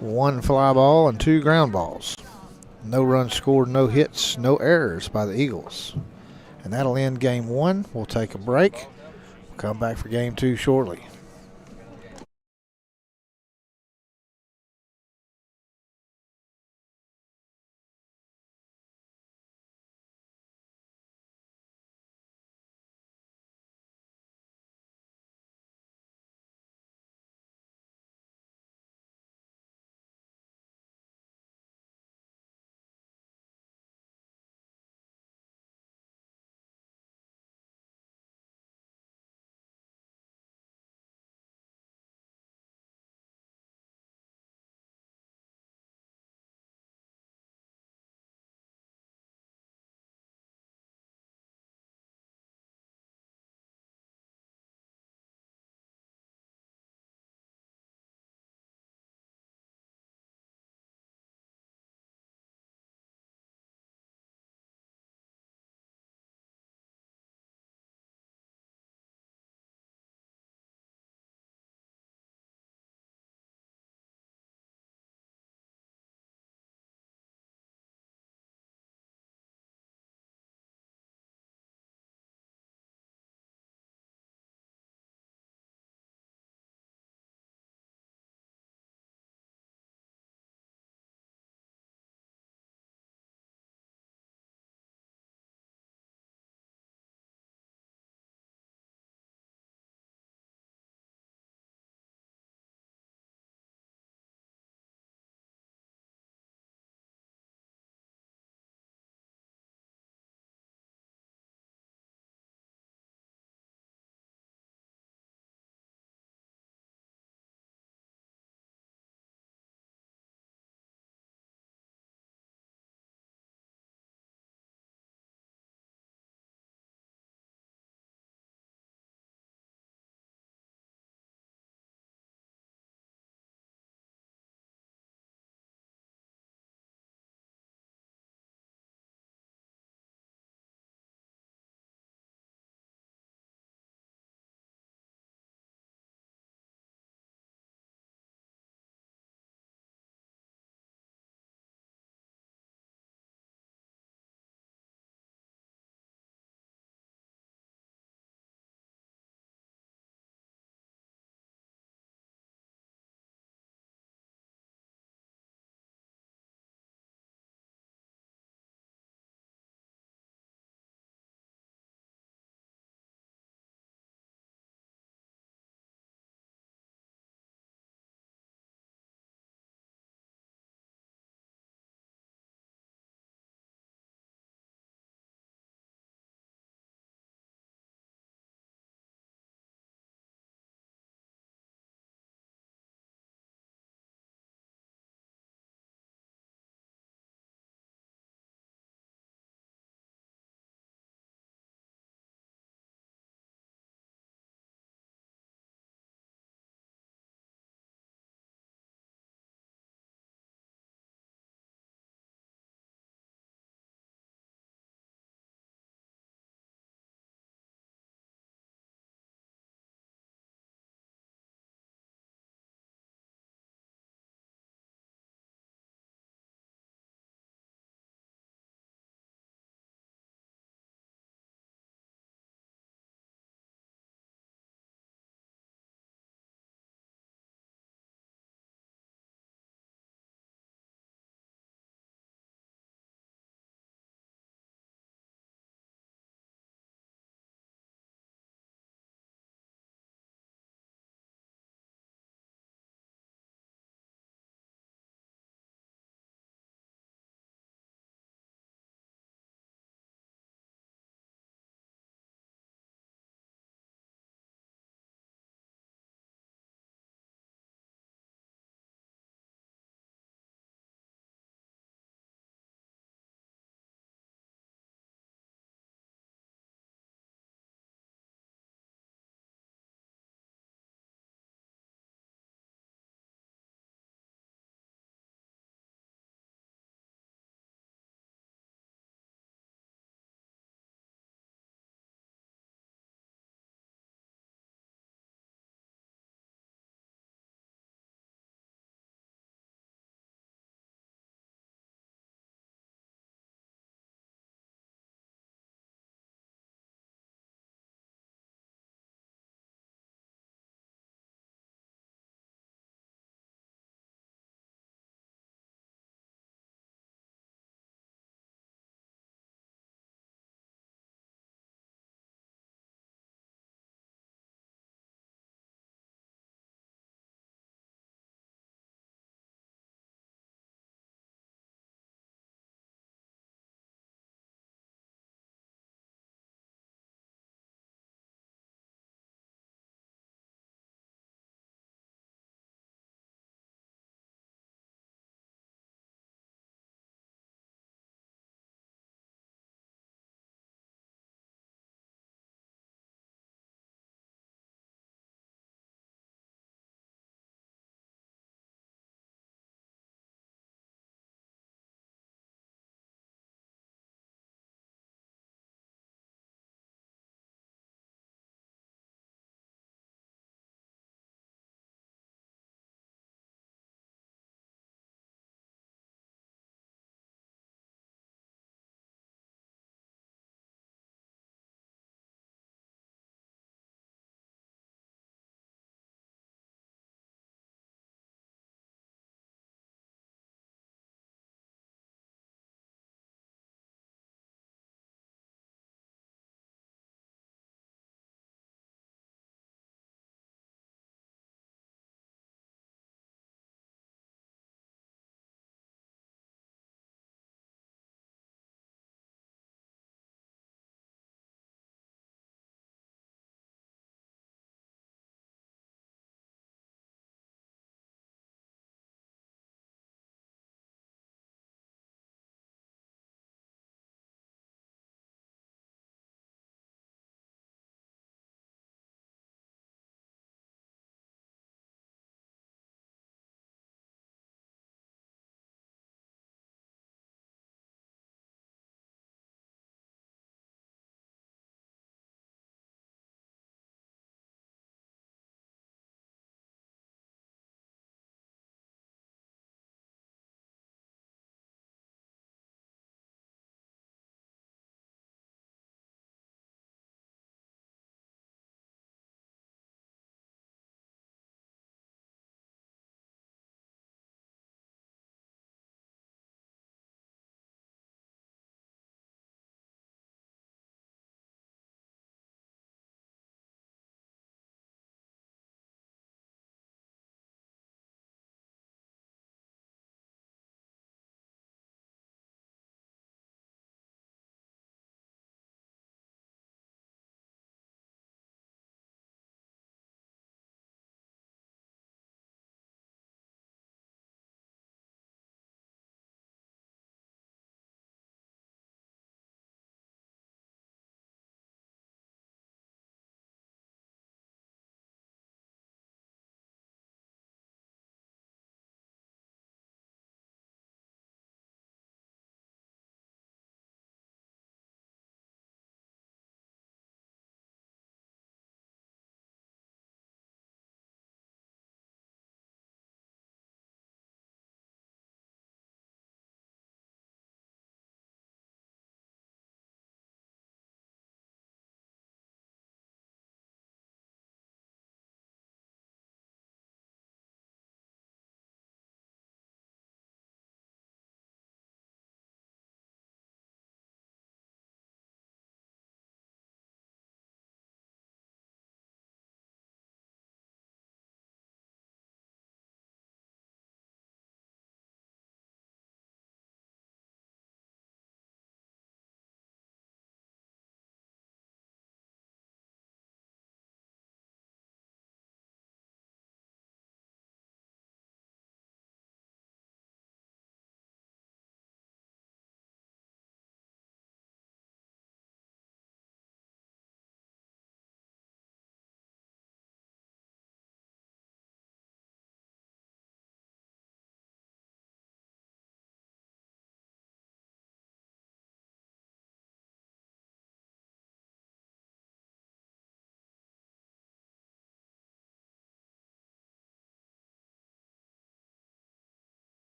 [SPEAKER 1] 1 fly ball, and 2 ground balls. No runs scored, no hits, no errors by the Eagles. And that'll end game 1. We'll take a break. We'll come back for game 2 shortly.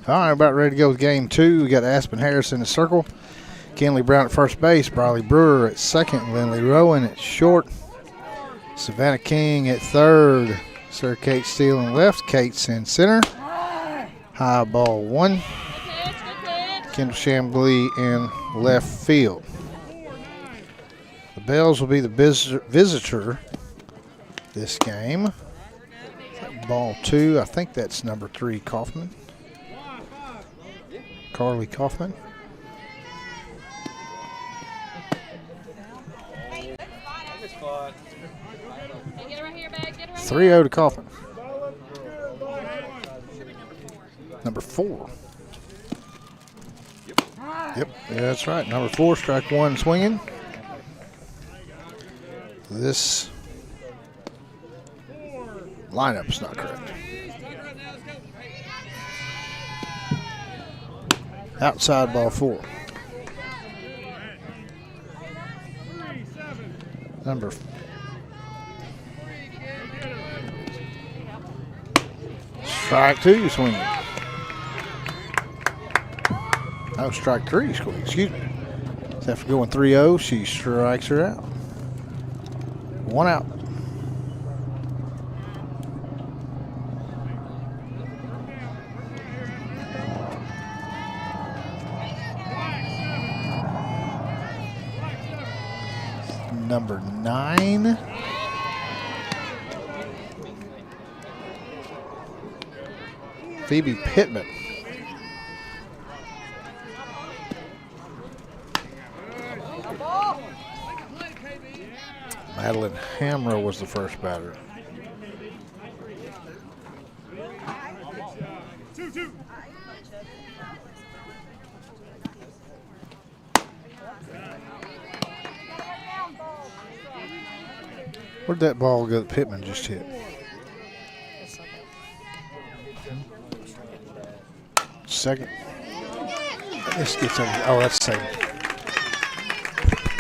[SPEAKER 1] All right, about ready to go with game 2. We got Aspen Harris in the circle. Kenley Brown at first base. Briley Brewer at second. Lindley Rowan at short. Savannah King at third. Sarah Kate Steele in left. Kate's in center. High ball 1. Kendall Chambly in left field. The Bells will be the visitor this game. Ball 2. I think that's number 3, Kaufman. Carly Kaufman.
[SPEAKER 5] Hey, get it right here, babe. Get it right
[SPEAKER 1] 3-0 to Kaufman. Number 4. Yep, yeah, that's right. Number 4, strike 1 swinging. This lineup's not correct. Outside ball 4. Number strike 2 swinging. Oh, strike 3 swinging. Excuse me. After going 3-0, she strikes her out. 1 out. Number 9. Phoebe Pittman. Madeline Hamra was the first batter. Where'd that ball go that Pittman just hit? Second. This gets over. Oh, that's second.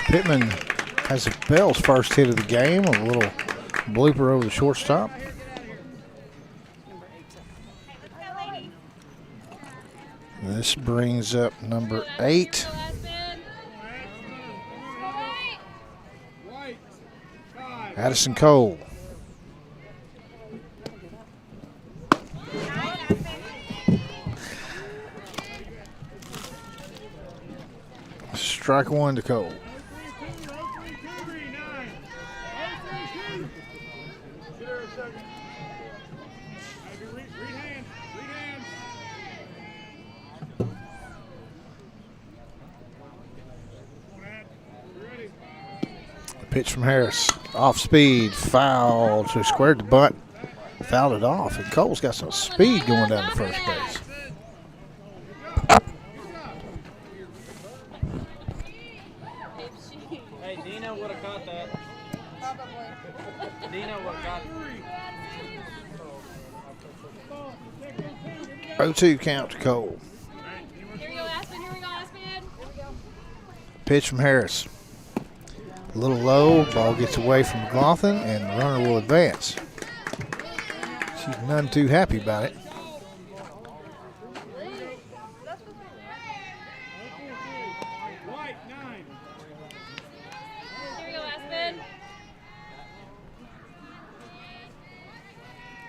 [SPEAKER 1] Pittman has the Bell's first hit of the game. A little blooper over the shortstop. This brings up number 8. Addison Cole. Strike 1 to Cole. Pitch from Harris. Off speed. Foul. So he squared the bunt. Fouled it off. And Cole's got some speed going down to first base.
[SPEAKER 6] Hey, Dino would have caught that. Dino would have caught it.
[SPEAKER 1] 0-2 count to Cole.
[SPEAKER 5] Here we go, Aspen. Here we go, Aspen.
[SPEAKER 1] Pitch from Harris. A little low. Ball gets away from McLaughlin, and the runner will advance. She's none too happy about it.
[SPEAKER 5] Here we go, Aspen.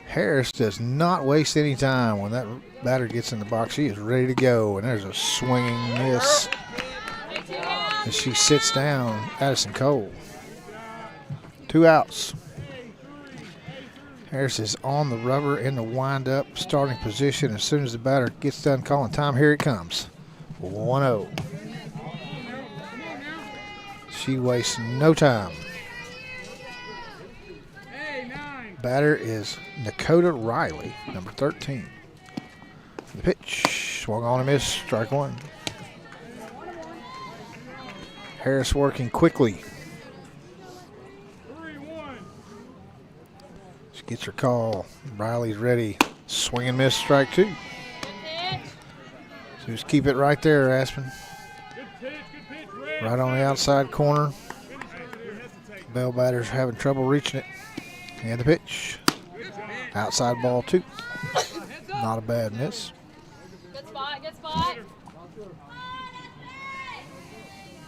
[SPEAKER 1] Harris does not waste any time when that batter gets in the box. She is ready to go, and there's a swinging miss as she sits down. Addison Cole. 2 outs. Harris is on the rubber in the wind-up starting position. As soon as the batter gets done calling time, here it comes. 1-0. She wastes no time. Batter is Dakota Riley, number 13. The pitch, swung on and missed, strike 1. Harris working quickly. She gets her call. Riley's ready. Swing and miss, strike 2. So just keep it right there, Aspen. Right on the outside corner. Bell batter's having trouble reaching it. And the pitch. Outside ball 2. Not a bad miss.
[SPEAKER 5] Good Good spot, good spot.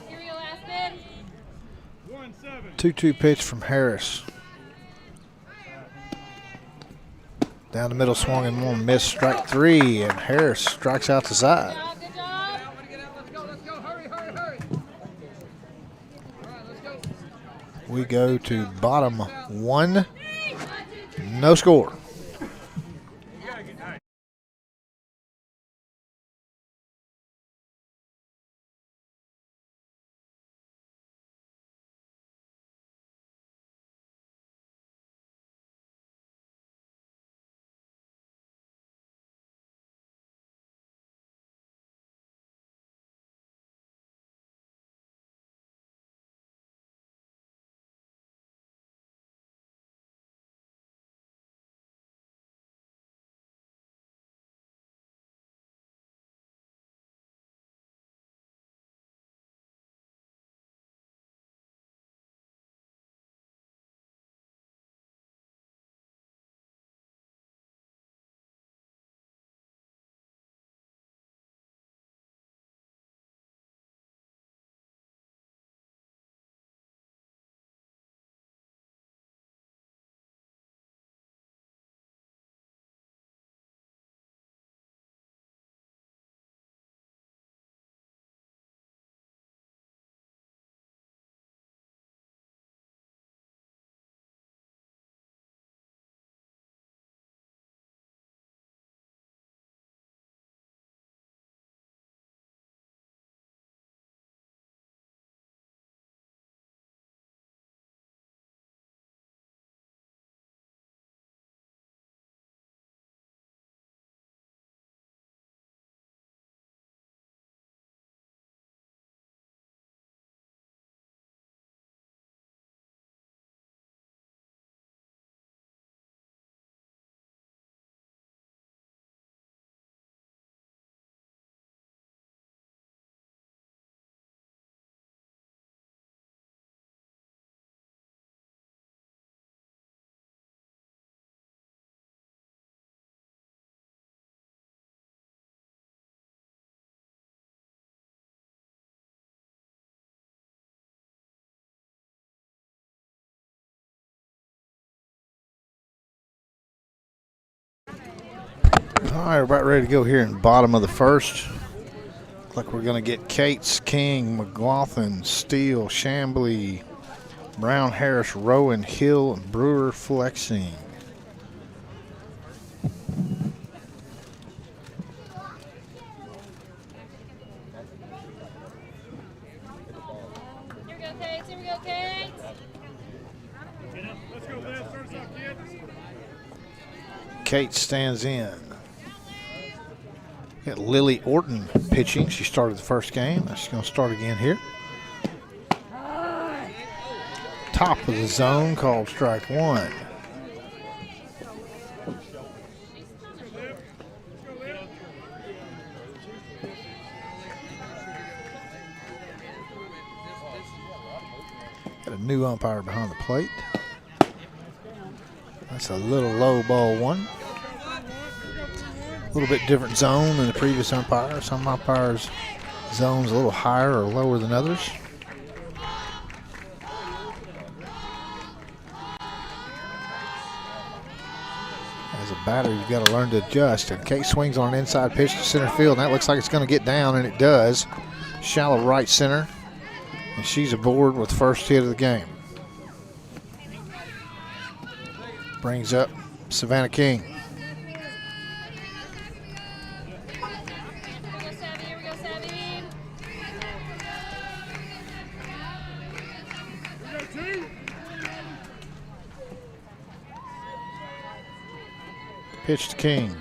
[SPEAKER 5] Here we go, Aspen.
[SPEAKER 3] 1-7.
[SPEAKER 1] 2-2 pitch from Harris. Down the middle, swung and one, missed, strike 3, and Harris strikes out the side.
[SPEAKER 5] Good job.
[SPEAKER 2] Let's go. Hurry. All right, let's go.
[SPEAKER 1] We go to bottom 1. No score. All right, we're about ready to go here in bottom of the first. Looks like we're going to get Cates, King, McLaughlin, Steele, Chambly, Brown, Harris, Rowan, Hill, and Brewer flexing.
[SPEAKER 5] Here we go, Kate. Here we go, Kate.
[SPEAKER 3] Let's go, Liz. Start us off, kids.
[SPEAKER 1] Kate stands in. Got Lily Orton pitching. She started the first game. She's going to start again here. Top of the zone, called strike 1. Got a new umpire behind the plate. That's a little low ball 1. A little bit different zone than the previous umpire. Some umpires' zones a little higher or lower than others. As a batter, you've got to learn to adjust. And Kate swings on an inside pitch to center field, and that looks like it's going to get down, and it does. Shallow right center, and she's aboard with first hit of the game. Brings up Savannah King.
[SPEAKER 5] Here we go, Savvy.
[SPEAKER 1] Pitch to King.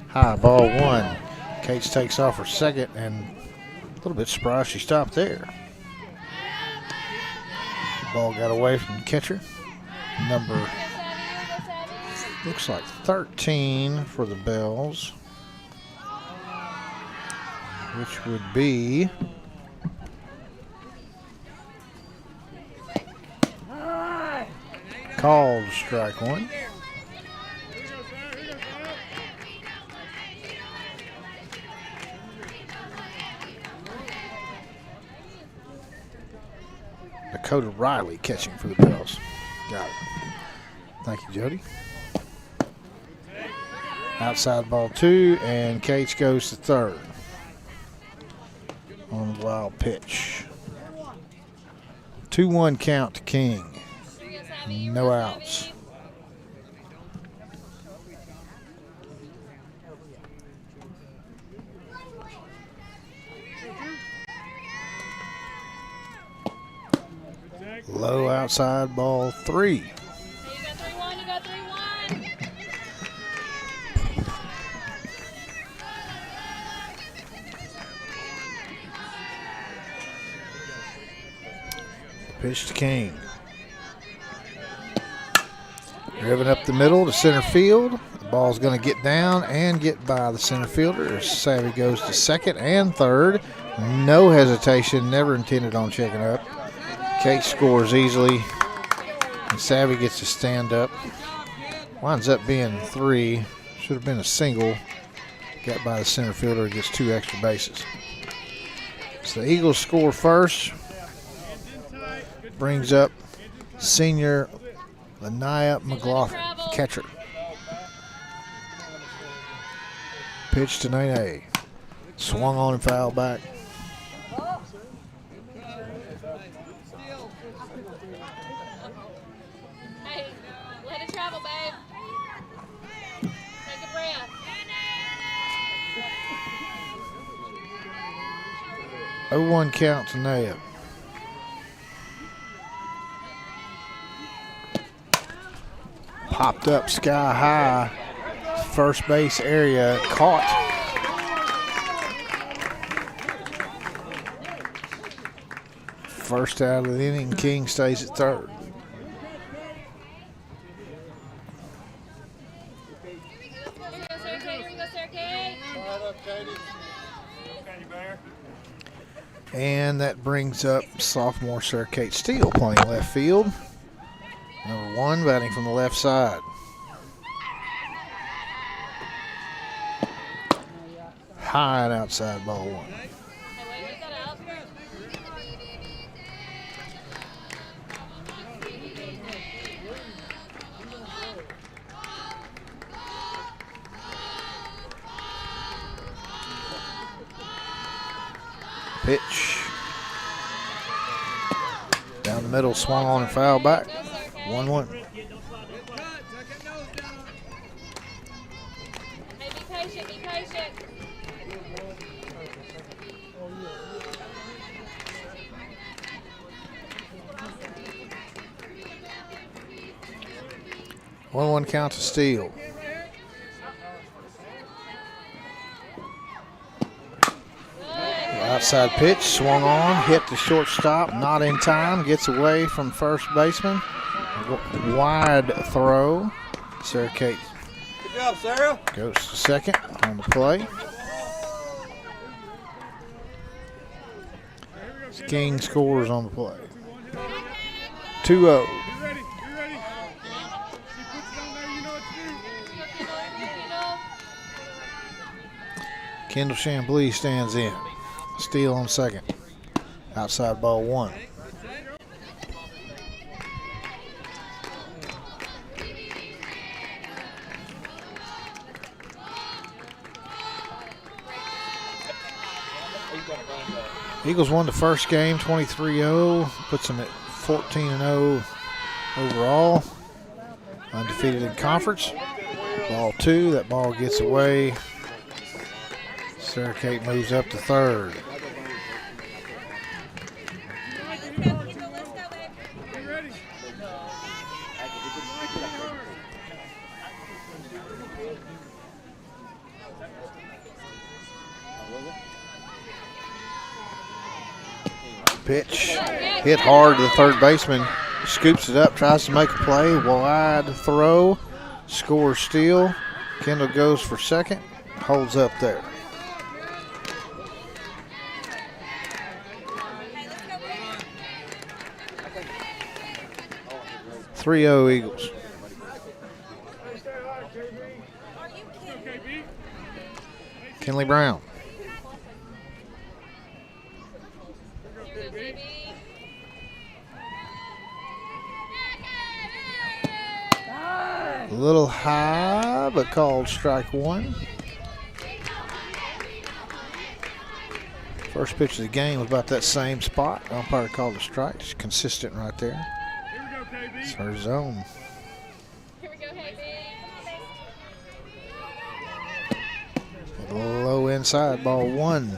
[SPEAKER 1] High ball 1. Cates takes off her second, and a little bit surprised she stopped there. The ball got away from the catcher. Number looks like 13 for the Bells, which would be called strike 1. Dakota Riley catching for the Bells. Got it. Thank you, Jody. Outside ball 2, and Cates goes to third on the wild pitch. 2-1 count to King. No outs. Low outside ball 3.
[SPEAKER 5] Hey, you got 3-1. You got 3-1.
[SPEAKER 1] Pitch to King. Driven up the middle to center field. The ball's going to get down and get by the center fielder. Savvy goes to second and third. No hesitation, never intended on checking up. Kate scores easily, and Savvy gets to stand up. Winds up being 3. Should have been a single. Got by the center fielder, gets 2 extra bases. So the Eagles score first. Brings up senior Lanaya McLaughlin, catcher. Pitch to Nene. Swung on and fouled back.
[SPEAKER 5] Hey, let it travel, babe. Take a breath.
[SPEAKER 1] 0-1 count to Naya. Popped up sky high, first base area, caught. First out of the inning, King stays at third.
[SPEAKER 5] Here we go, Sir Kate.
[SPEAKER 1] And that brings up sophomore Sir Kate Steele playing left field. Number 1 batting from the left side. High and outside ball 1.
[SPEAKER 5] Hey, wait, get that out.
[SPEAKER 1] Pitch. Down the middle, swung on and fouled back. 1-1.
[SPEAKER 5] Hey, be patient, be patient.
[SPEAKER 1] One count to Steele. Outside pitch, swung on, hit the shortstop, not in time, gets away from first baseman. Wide throw. Sarah Kate
[SPEAKER 2] Good job, Sarah.
[SPEAKER 1] goes to second on the play. King scores on the play. 2-0.
[SPEAKER 3] You ready? You ready? She puts it on there, you know what to do.
[SPEAKER 1] Kendall Chamblee stands in. Steele on second. Outside ball 1. Eagles won the first game 23-0. Puts them at 14-0 overall. Undefeated in conference. Ball 2. That ball gets away. Sarah Kate moves up to third.
[SPEAKER 3] You ready?
[SPEAKER 1] Pitch hit hard to the third baseman. Scoops it up, tries to make a play. Wide throw. Scores Steele. Kendall goes for second. Holds up there. Three 0 Eagles. Kenley Brown.
[SPEAKER 5] Here we go, baby.
[SPEAKER 1] A little high, but called strike one. First pitch of the game was about that same spot. Umpire called a strike. It's consistent right there. It's her zone.
[SPEAKER 5] Here we go, Haley.
[SPEAKER 1] Low inside, ball one.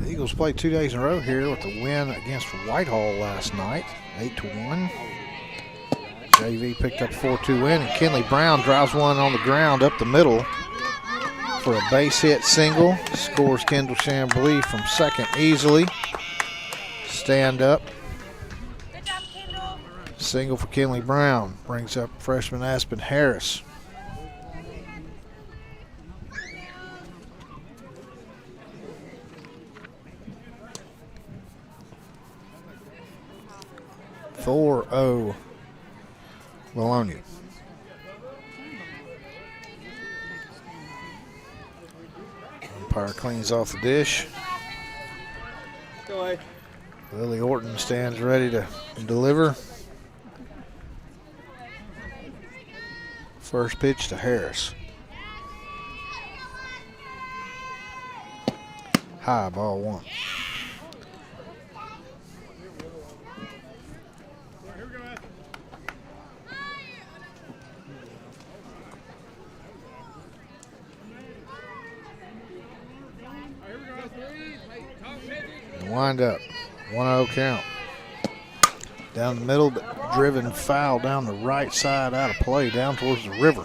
[SPEAKER 1] The Eagles played 2 days in a row here with the win against Whitehall last night, 8-1. JV picked up a 4-2 win, and Kinley Brown drives one on the ground up the middle for a base hit single. Scores Kendall Chambly from second easily. Stand up.
[SPEAKER 7] Good job, Kendall.
[SPEAKER 1] Single for Kinley Brown. Brings up freshman Aspen Harris. (4-0) Vilonia. Umpire cleans off the dish.
[SPEAKER 6] Go away.
[SPEAKER 1] Lily Orton stands ready to deliver. First pitch to Harris. High, ball one. Wind up, 1-0 count. Down the middle, but driven foul down the right side, out of play, down towards the river.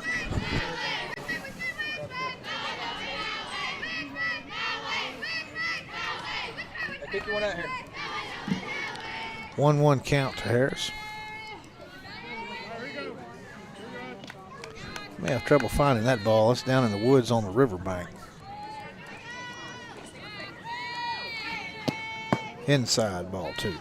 [SPEAKER 6] I think you went out here.
[SPEAKER 1] 1-1 count to Harris. May have trouble finding that ball. It's down in the woods on the riverbank. Inside, ball two.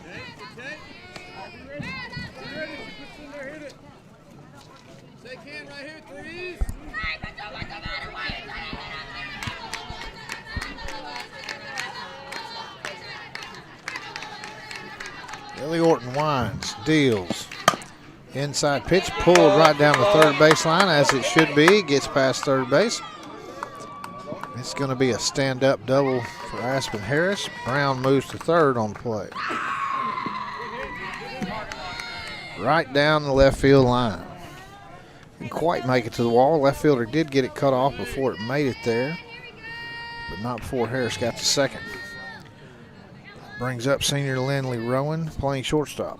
[SPEAKER 1] Lily Orton winds, deals. Inside pitch pulled right down the third baseline, as it should be. Gets past third base. It's going to be a stand-up double for Aspen Harris. Brown moves to third on the play. Right down the left field line. Didn't quite make it to the wall. Left fielder did get it cut off before it made it there, but not before Harris got to second. Brings up senior Lindley Rowan playing shortstop.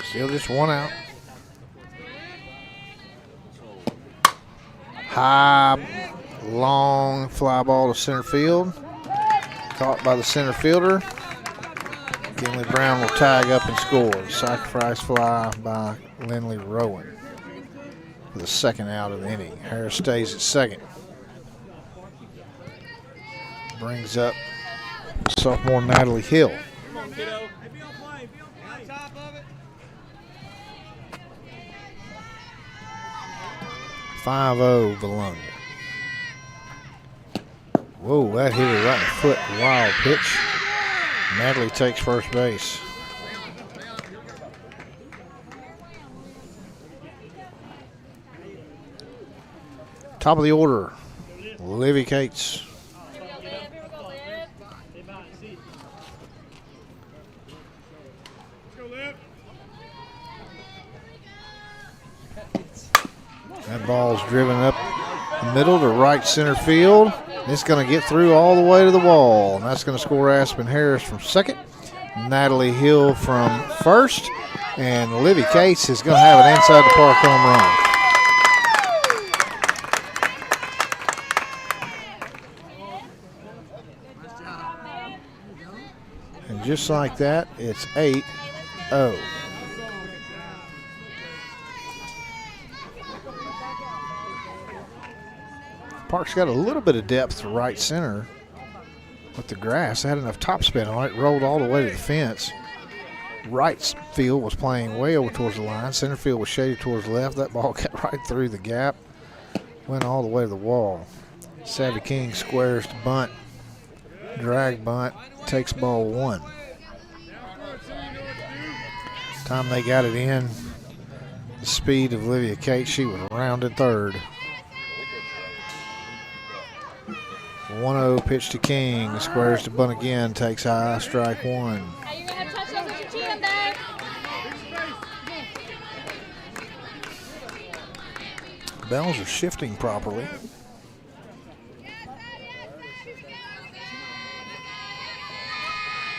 [SPEAKER 1] Still just one out. High, long fly ball to center field. Caught by the center fielder. Kinley Brown will tag up and score. Sacrifice fly by Lindley Rowan for the second out of the inning. Harris stays at second. Brings up sophomore Natalie Hill.
[SPEAKER 6] Come on, kiddo.
[SPEAKER 1] 5-0 Vilonia. Whoa, that hit her right in the foot. Wild pitch. Natalie takes first base. Top of the order, Livy Cates. That ball's driven up the middle to right center field. It's going to get through all the way to the wall, and that's going to score Aspen Harris from second, Natalie Hill from first, and Livy Cates is going to have an inside the park home run. And just like that, it's 8-0. Park's got a little bit of depth to right center with the grass. It had enough topspin on it, rolled all the way to the fence. Right field was playing way over towards the line. Center field was shaded towards the left. That ball got right through the gap. Went all the way to the wall. Savvy King squares to bunt. Drag bunt. Takes ball 1. Time they got it in, the speed of Olivia Cates, she was rounded third. 1-0 pitch to King. Squares to bunt again. Takes high. Strike 1.
[SPEAKER 5] Hey, you're gonna have to touch those with your chin, babe.
[SPEAKER 1] Bells are shifting properly.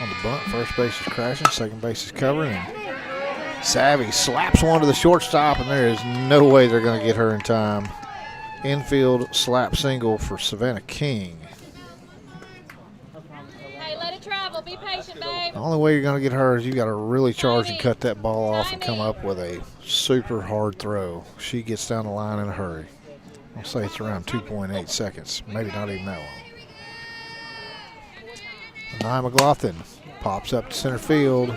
[SPEAKER 1] On the bunt, first base is crashing, second base is covering. And Savvy slaps one to the shortstop, and there is no way they're going to get her in time. Infield slap single for Savannah King.
[SPEAKER 5] Hey, let it travel. Be patient, babe.
[SPEAKER 1] The only way you're going to get her is you got to really charge and cut that ball off and come up with a super hard throw. She gets down the line in a hurry. I'll say it's around 2.8 seconds, maybe not even that long. Nia McLaughlin pops up to center field.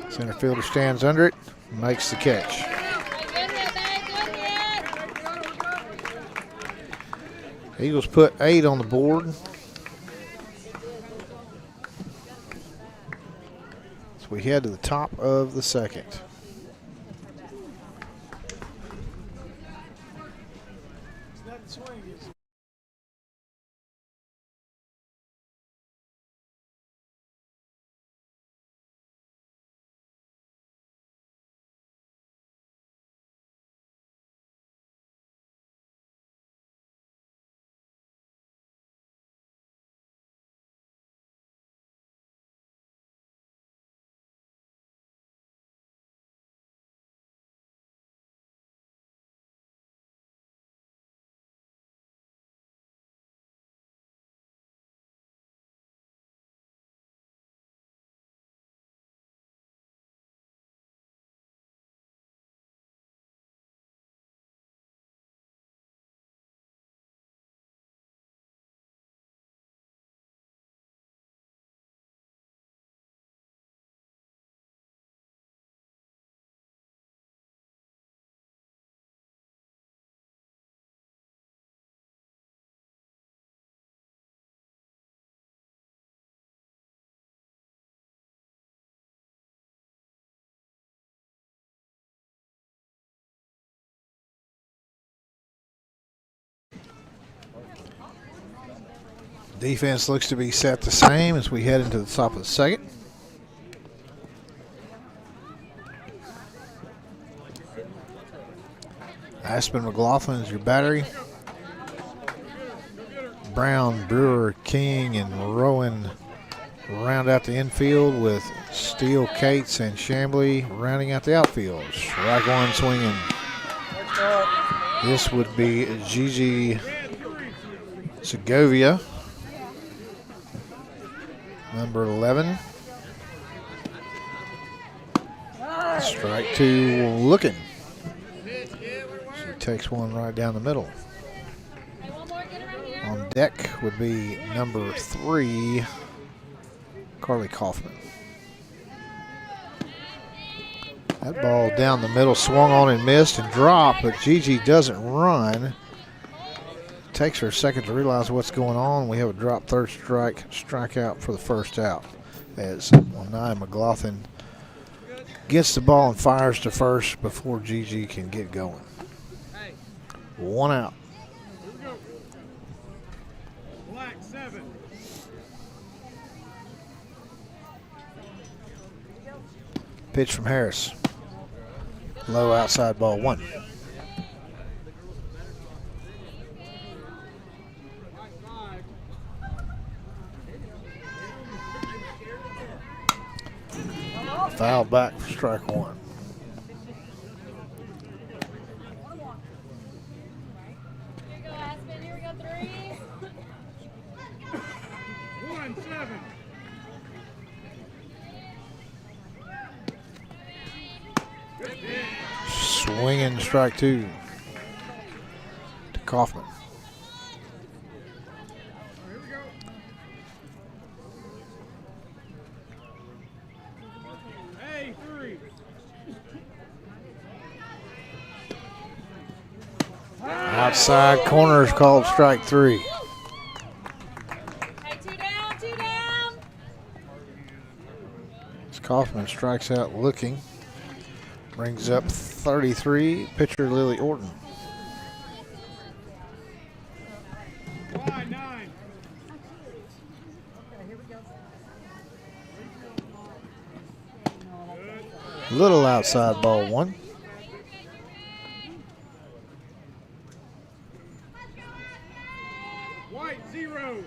[SPEAKER 1] Center fielder stands under it, makes the catch.
[SPEAKER 5] Hey, good hit, babe. Good hit.
[SPEAKER 1] Eagles put 8 on the board. So we head to the top of the second.
[SPEAKER 3] It's not the swing, it's
[SPEAKER 1] Defense looks to be set the same as we head into the top of the second. Aspen McLaughlin is your battery. Brown, Brewer, King, and Rowan round out the infield with Steele, Cates, and Chambly rounding out the outfield. Strike 1 swinging. This would be Gigi Segovia, number 11. Strike 2 looking. She takes one right down the middle.
[SPEAKER 5] Hey, one more. Get around here.
[SPEAKER 1] On deck would be number 3, Carly Kaufman. That ball down the middle swung on and missed and dropped, but Gigi doesn't run. Takes her a second to realize what's going on. We have a drop third strikeout for the first out as Nia McLaughlin gets the ball and fires to first before Gigi can get going. 1 out.
[SPEAKER 3] black 7.
[SPEAKER 1] Pitch from Harris. Low outside ball 1. Foul back for strike 1.
[SPEAKER 5] Here you go, Aspen. Here we go. 3.
[SPEAKER 3] 1-7.
[SPEAKER 1] Swinging strike 2 to Kaufman.
[SPEAKER 3] Hey, 3.
[SPEAKER 1] Outside corner is called strike 3.
[SPEAKER 5] Hey, 2 down, 2 down.
[SPEAKER 1] As Kaufman strikes out looking. Brings up 33, pitcher Lily Orton.
[SPEAKER 3] Wide 9.
[SPEAKER 1] Little outside ball 1.
[SPEAKER 3] White 0.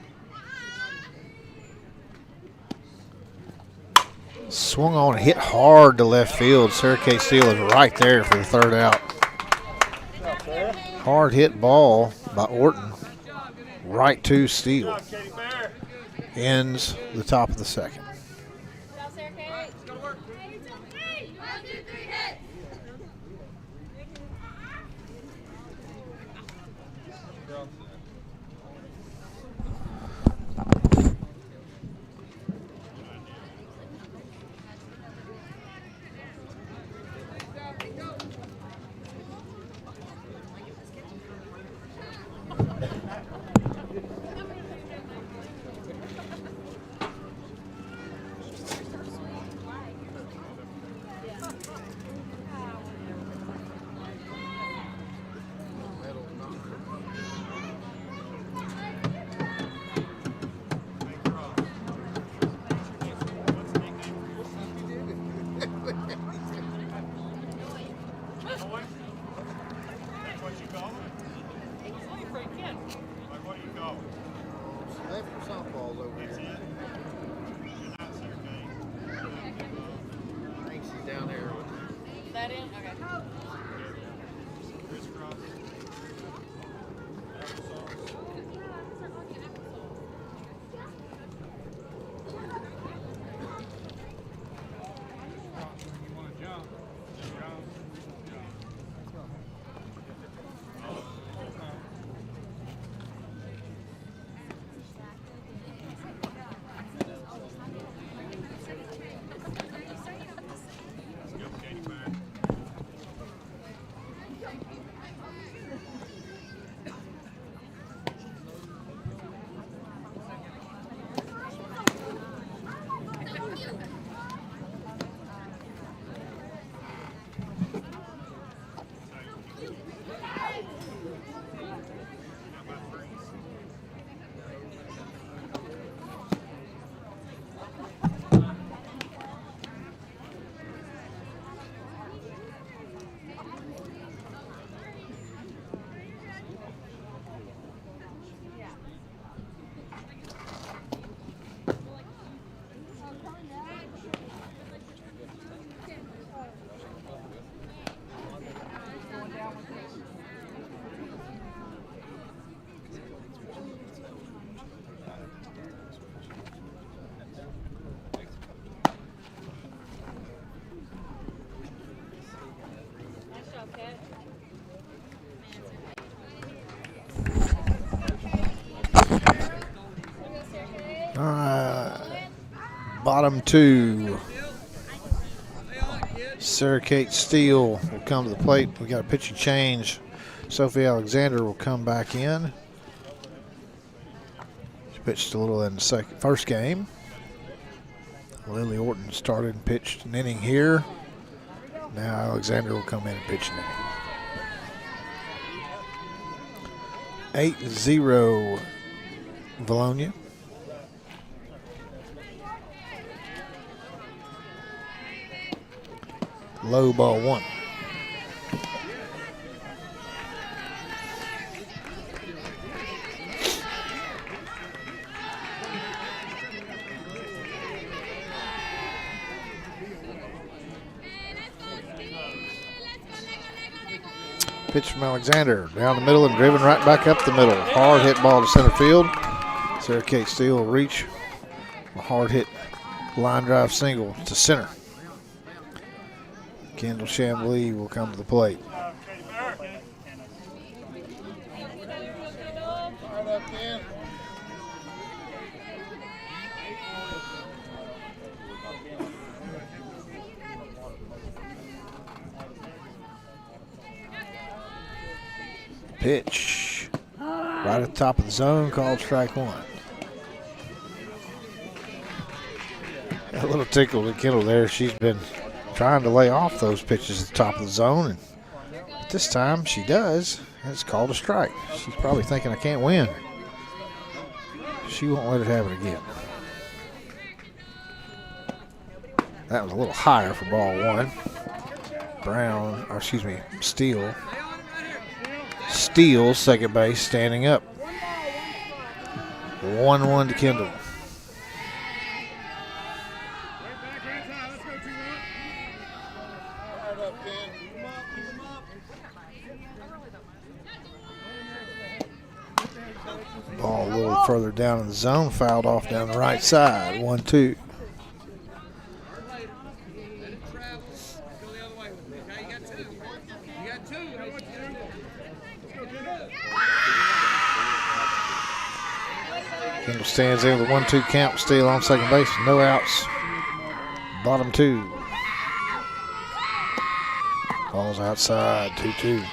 [SPEAKER 1] Swung on, hit hard to left field. Sarah Kate Steele is right there for the 3rd out. Hard hit ball by Orton. Right to Steele. Ends the top of the 2nd.
[SPEAKER 5] Down, Sarah Kate.
[SPEAKER 2] Go to work.
[SPEAKER 5] 1, 2, 3, hit.
[SPEAKER 1] Softballs over here. I think she's down there.
[SPEAKER 5] That in? Okay. Nice job, Kat.
[SPEAKER 1] All right. Bottom 2. Sarah Kate Steele will come to the plate. We got a pitching change. Sophie Alexander will come back in. She pitched a little in the first game. Lily Orton started and pitched an inning here. Now Alexander will come in and pitch an inning. 8-0 Vilonia. Low ball 1. Pitch from Alexander down the middle and driven right back up the middle. Hard hit ball to center field. Sarah Kate Steele will reach a hard hit line drive single to center. Kendall Chambly will come to the plate. Pitch. Right at the top of the zone, called strike one. A little tickle to Kendall there. She's been trying to lay off those pitches at the top of the zone, and this time she does, and it's called a strike. She's probably thinking, I can't win. She won't let it happen again. That was a little higher for ball one. Steele. Steele, second base, standing up. 1-1 to Kendall. Ball a little further down in the zone, fouled off down the right side. 1-2. Kendall stands in with a 1-2 count, Steele on second base, no outs. Bottom two. Ball's outside, 2-2.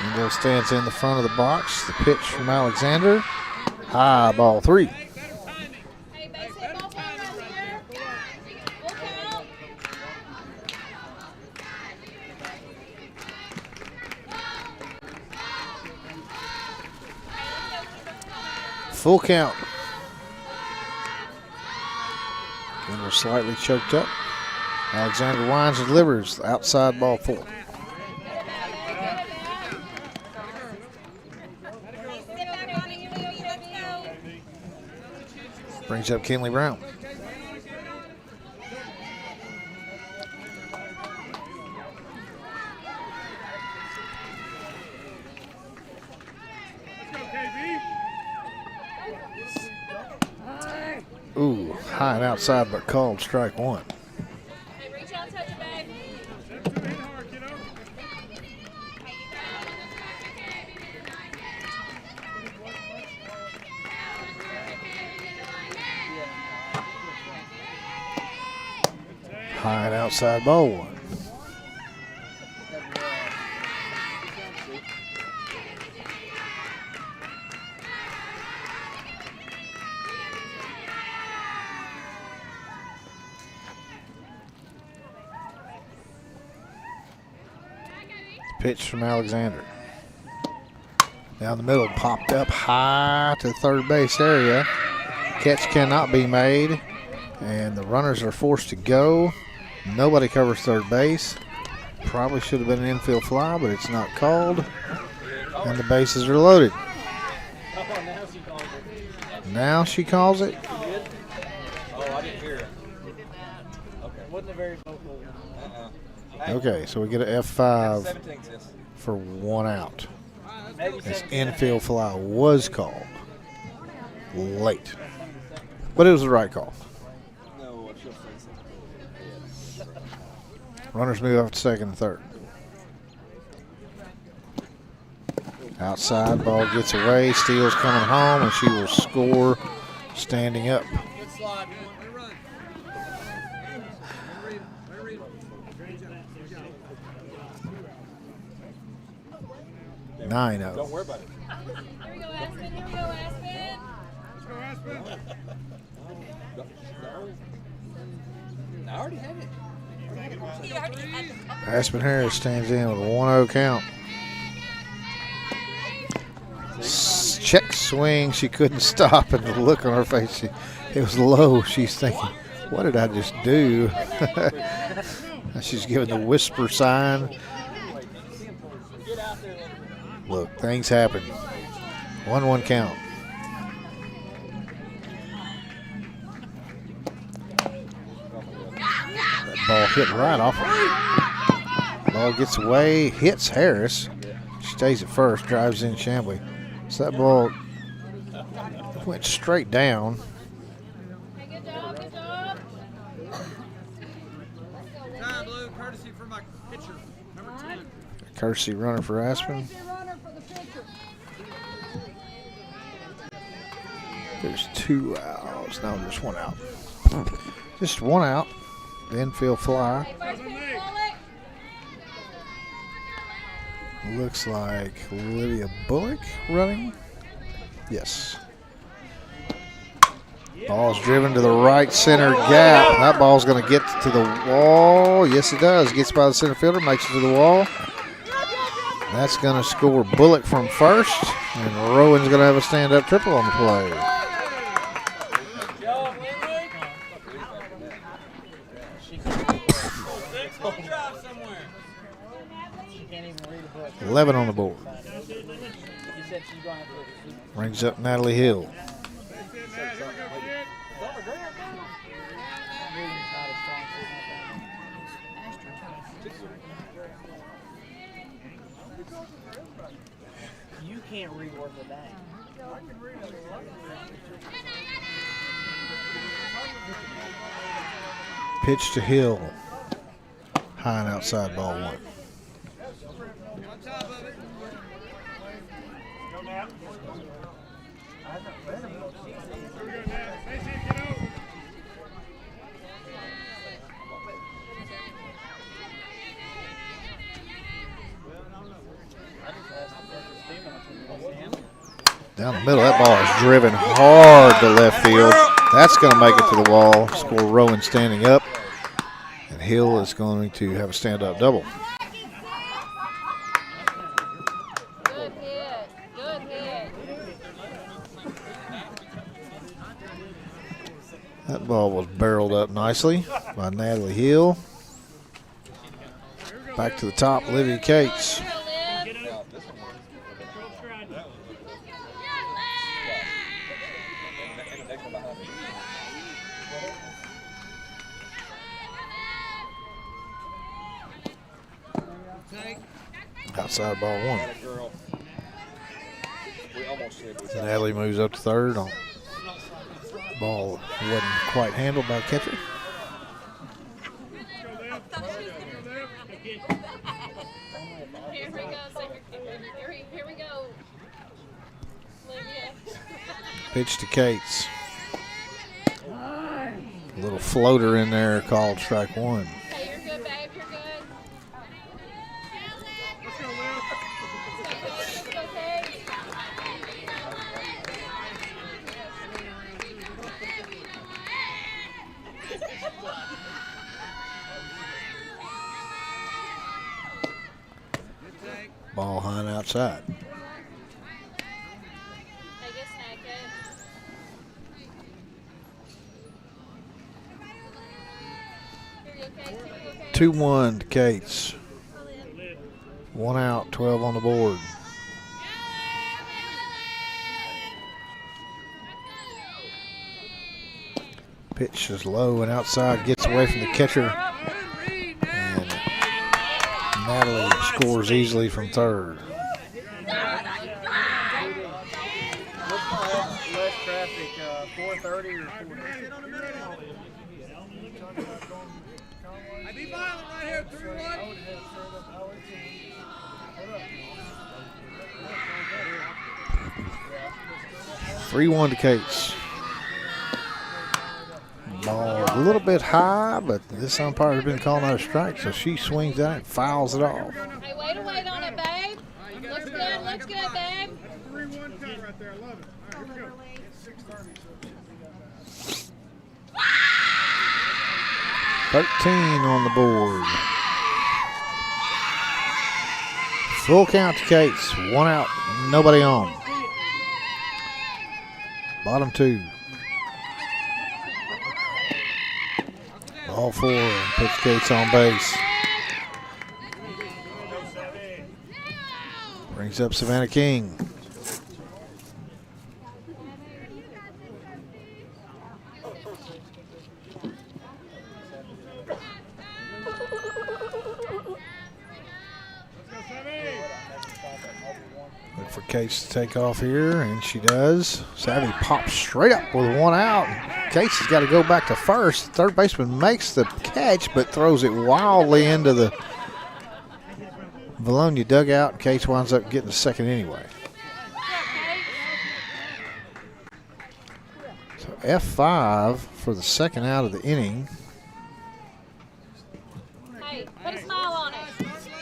[SPEAKER 1] Kendall stands in the front of the box. The pitch from Alexander. High, ball three.
[SPEAKER 5] Hey, base hit ball time right here. Full count.
[SPEAKER 1] Full count. Kendall slightly choked up. Alexander winds and delivers. Outside, ball four. Brings up Kinley Brown. Ooh, high and outside, but called strike one.
[SPEAKER 5] Hey, reach out, touch it, babe.
[SPEAKER 1] High and outside, ball one. Pitch from Alexander. Down the middle, popped up high to the third base area. Catch cannot be made, and the runners are forced to go. Nobody covers third base. Probably should have been an infield fly, but it's not called. And the bases are loaded. Now she calls it.
[SPEAKER 6] Oh, I didn't hear it. Okay. Wasn't a very vocal.
[SPEAKER 1] Okay, so we get an F5
[SPEAKER 6] 17 sis.
[SPEAKER 1] for one out.
[SPEAKER 6] Maybe
[SPEAKER 1] This
[SPEAKER 6] 17.
[SPEAKER 1] infield fly was called late, but it was the right call.
[SPEAKER 6] No, she'll say something.
[SPEAKER 1] Runners move off to second and third. Outside, ball gets away. Steele's coming home, and she will score standing up.
[SPEAKER 2] Good slide. Way to run. Way to read it.
[SPEAKER 1] 9-0.
[SPEAKER 6] Don't worry about it.
[SPEAKER 5] Here we go, Aspen. Here we go, Aspen.
[SPEAKER 6] I already had it.
[SPEAKER 7] You already had it.
[SPEAKER 1] Aspen Harris stands in with a 1-0 count. Check swing. She couldn't stop, and the look on her face, it was low. She's thinking, what did I just do? She's giving the whisper sign. Look, things happen. 1-1 count. That ball hit right off her. Ball gets away, hits Harris. She stays at first, drives in Chambly. So that ball went straight down.
[SPEAKER 5] Hey, good job, good job.
[SPEAKER 2] Time, Blue. Curtis
[SPEAKER 1] Courtesy runner for Aspen. There's 2 outs. No, there's 1 out. Just 1 out. The infield fly. Looks like Olivia Bullock running. Yes. Ball's driven to the right center gap. That ball's going to get to the wall. Yes, it does. Gets by the center fielder, makes it to the wall. That's going to score Bullock from first, and Rowan's going to have a stand-up triple on the play. 11 on the board. Brings up Natalie Hill.
[SPEAKER 6] You can't rework a dang.
[SPEAKER 1] Pitch to Hill. High and outside, ball 1. Down the middle, that ball is driven hard to left field. That's going to make it to the wall. Score Rowan standing up. And Hill is going to have a stand-up double.
[SPEAKER 5] Good hit. Good hit.
[SPEAKER 1] That ball was barreled up nicely by Natalie Hill. Back to the top, Olivia Cates. Outside ball 1. Natalie moves up to third. Ball wasn't quite handled by the catcher.
[SPEAKER 5] Here we go. Here we go. Olivia.
[SPEAKER 1] Pitch to Cates. A little floater in there called strike 1.
[SPEAKER 5] Hey, you're good, babe. You're good.
[SPEAKER 1] Ball high and outside.
[SPEAKER 5] Hey, get snack it.
[SPEAKER 1] 2-1 to Cates. 1 out, 12 on the board. Pitch is low and outside, gets away from the catcher. And Natalie scores easily from third.
[SPEAKER 6] Less traffic, 4:30 or 4:30.
[SPEAKER 2] I'd be violent right here, 3-1.
[SPEAKER 1] 3-1 to Cates. Ball a little bit high, but this umpire has been calling out a strike, so she swings at it and fouls it off.
[SPEAKER 5] Hey, wait on it, babe. Looks good, babe.
[SPEAKER 3] 3-1 count right there. I love it. All right, here we go.
[SPEAKER 1] 13 on the board. Full count to Cates. 1 out, nobody on. Bottom 2. Ball 4, and puts Cates on base. Brings up Savannah King. Look for Cates to take off here, and she does. Savvy pops straight up with 1 out. Cates has got to go back to first. Third baseman makes the catch, but throws it wildly into the Vilonia dugout, and Case winds up getting the second anyway. So F5 for the second out of the inning.
[SPEAKER 5] Hey, put a smile on it.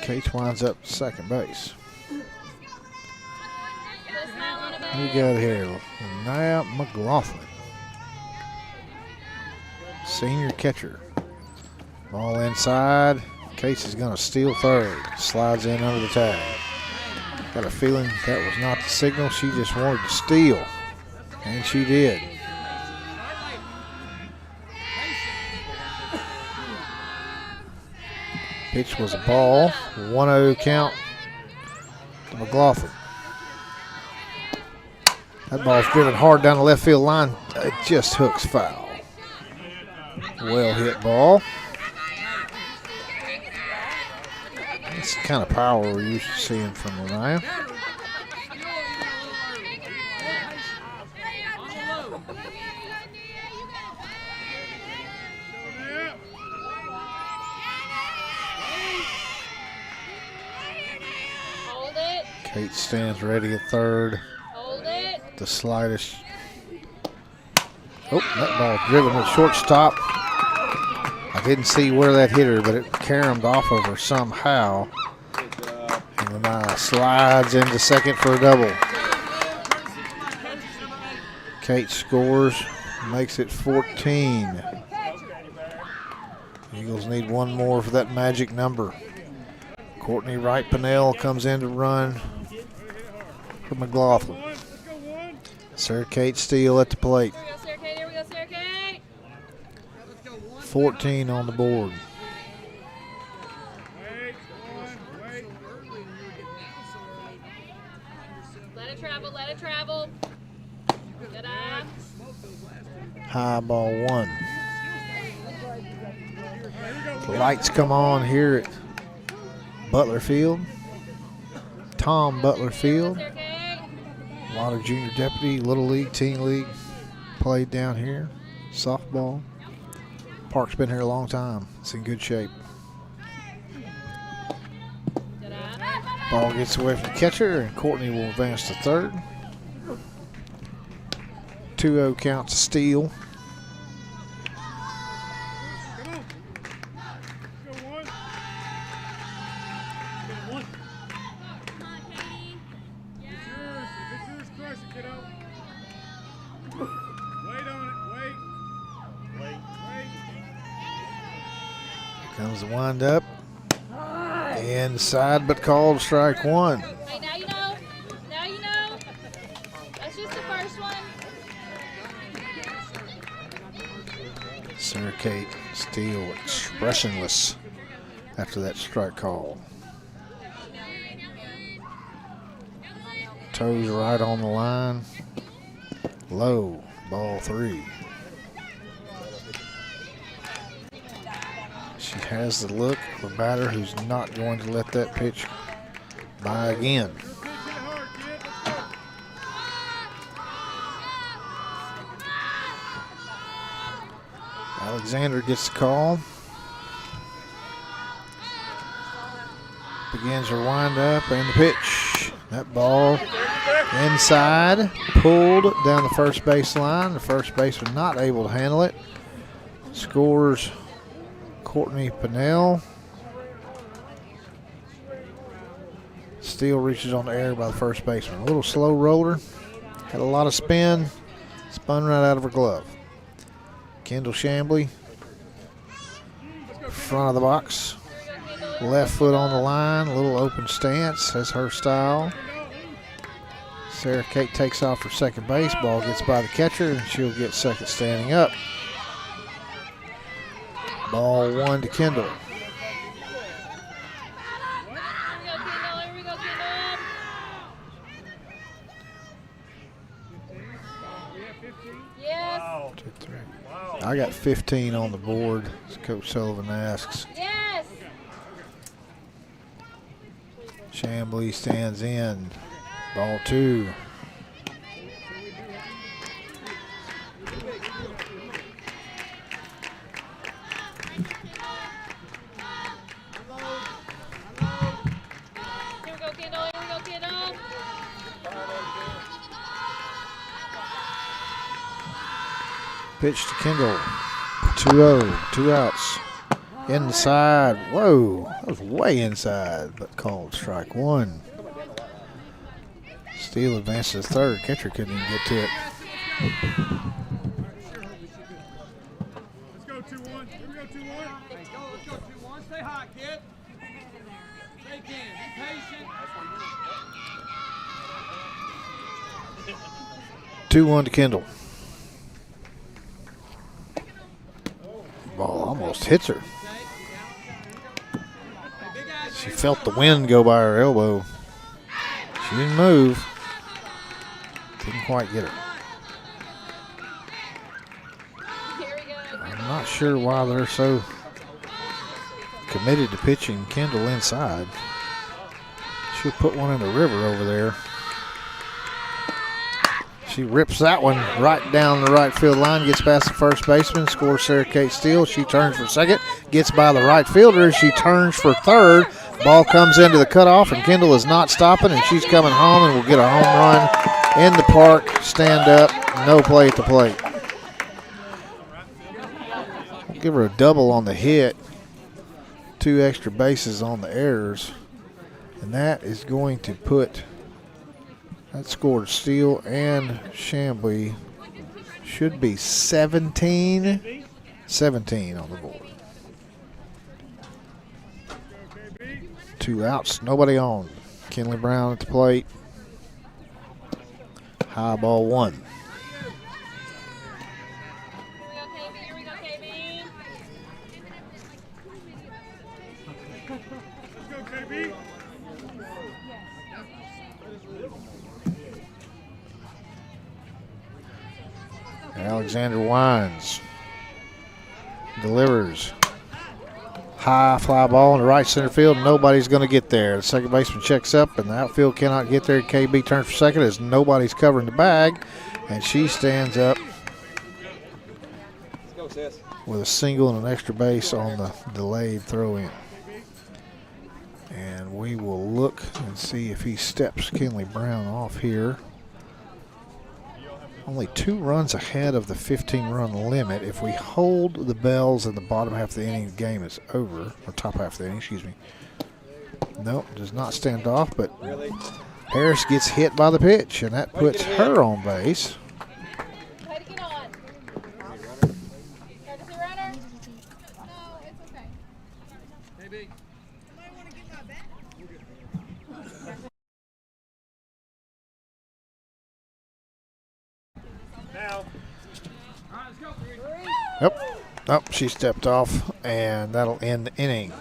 [SPEAKER 1] Case winds up second base.
[SPEAKER 5] Put a smile on it,
[SPEAKER 1] Who we
[SPEAKER 5] babe.
[SPEAKER 1] got here? Now McLaughlin. Senior catcher. Ball inside. Case is going to steal third. Slides in under the tag. Got a feeling that was not the signal. She just wanted to steal. And she did. Pitch was a ball. 1-0 count to McLaughlin. That ball's driven hard down the left field line. It just hooks foul. Well hit ball. That's the kind of power we're used to seeing from Vilonia.
[SPEAKER 5] Hold it.
[SPEAKER 1] Kate stands ready at third.
[SPEAKER 5] Hold it.
[SPEAKER 1] The slightest. Oh, that ball driven to shortstop. I didn't see where that hit her, but it caromed off of her somehow. And then slides into second for a double. Kate scores, makes it 14. Eagles need one more for that magic number. Courtney Wright Pinnell comes in to run for McLaughlin. Sarah Kate Steele at the plate.
[SPEAKER 5] Here we go, Sarah Kate. Here we go, Sarah Kate.
[SPEAKER 1] 14 on the board.
[SPEAKER 5] Let it travel. Let it travel. Good eye.
[SPEAKER 1] High ball one. The lights come on here at Butler Field. Tom Butler Field.
[SPEAKER 5] Sarah Kate.
[SPEAKER 1] A lot of junior deputy, little league, teen league played down here. Softball. Park's been here a long time. It's in good shape.
[SPEAKER 5] Good eye.
[SPEAKER 1] Ball gets away from the catcher, and Courtney will advance to third. 2-0 count to Steele. Comes the wind up. Inside, but called strike one.
[SPEAKER 5] Hey, now you know. Now you know. That's just the first one.
[SPEAKER 1] Sarah Kate Steele expressionless after that strike call. Toes right on the line. Low, ball three. She has the look of a batter who's not going to let that pitch by again. Alexander gets the call. Begins her wind up and the pitch. That ball inside, pulled down the first base line. The first baseman not able to handle it. Scores Courtney Pinnell. Steele reaches on the air by the first baseman. A little slow roller. Had a lot of spin. Spun right out of her glove. Kendall Chambly, front of the box. Left foot on the line. A little open stance. That's her style. Sarah Kate takes off for second base. Ball gets by the catcher, and she'll get second standing up. Ball one to Kendall.
[SPEAKER 5] Here we go, Kendall. Here we go, Kendall. Yes.
[SPEAKER 1] Two, three. I got 15 on the board, as Coach Sullivan asks.
[SPEAKER 5] Yes.
[SPEAKER 1] Chambly stands in. Ball two. Pitch to Kendall. 2-0, 2 outs. Inside. Whoa, that was way inside, but called strike one. Steele advances third. Catcher couldn't even get to it.
[SPEAKER 3] Let's go 2-1. Here we go 2-1.
[SPEAKER 2] Let's go 2-1. Stay hot, kid. Stay in. Be patient.
[SPEAKER 1] 2-1 to Kendall. Ball almost hits her. She felt the wind go by her elbow. She didn't move. Didn't quite get her.
[SPEAKER 5] Here we go.
[SPEAKER 1] I'm not sure why they're so committed to pitching Kendall inside. She'll put one in the river over there. She rips that one right down the right field line, gets past the first baseman, scores Sarah Kate Steele. She turns for second, gets by the right fielder. She turns for third. Ball comes into the cutoff, and Kendall is not stopping, and she's coming home and will get a home run in the park. Stand up, no play at the plate. Give her a double on the hit, 2 extra bases on the errors, and that is going to put. That scored Steele and Chambly. Should be 17 on the board. 2 outs, nobody on. Kinley Brown at the plate. High ball 1.
[SPEAKER 5] Here we go, KB.
[SPEAKER 3] Let's go, KB.
[SPEAKER 1] Alexander Wines delivers. High fly ball in the right center field. Nobody's going to get there. The second baseman checks up, and the outfield cannot get there. KB turns for second as nobody's covering the bag, and she stands up with a single and an extra base on the delayed throw in. And we will look and see if he steps Kinley Brown off here. Only 2 runs ahead of the 15-run limit. If we hold the bells in the bottom half of the inning, the game is over. Or top half of the inning, excuse me. Nope, does not stand off, but Harris gets hit by the pitch, and that puts her on base.
[SPEAKER 5] Way to get on. Emergency runner? No, it's okay.
[SPEAKER 2] KB.
[SPEAKER 3] Now.
[SPEAKER 2] All right, let's go. 3.
[SPEAKER 1] Yep. Oh, she stepped off, and that'll end the inning.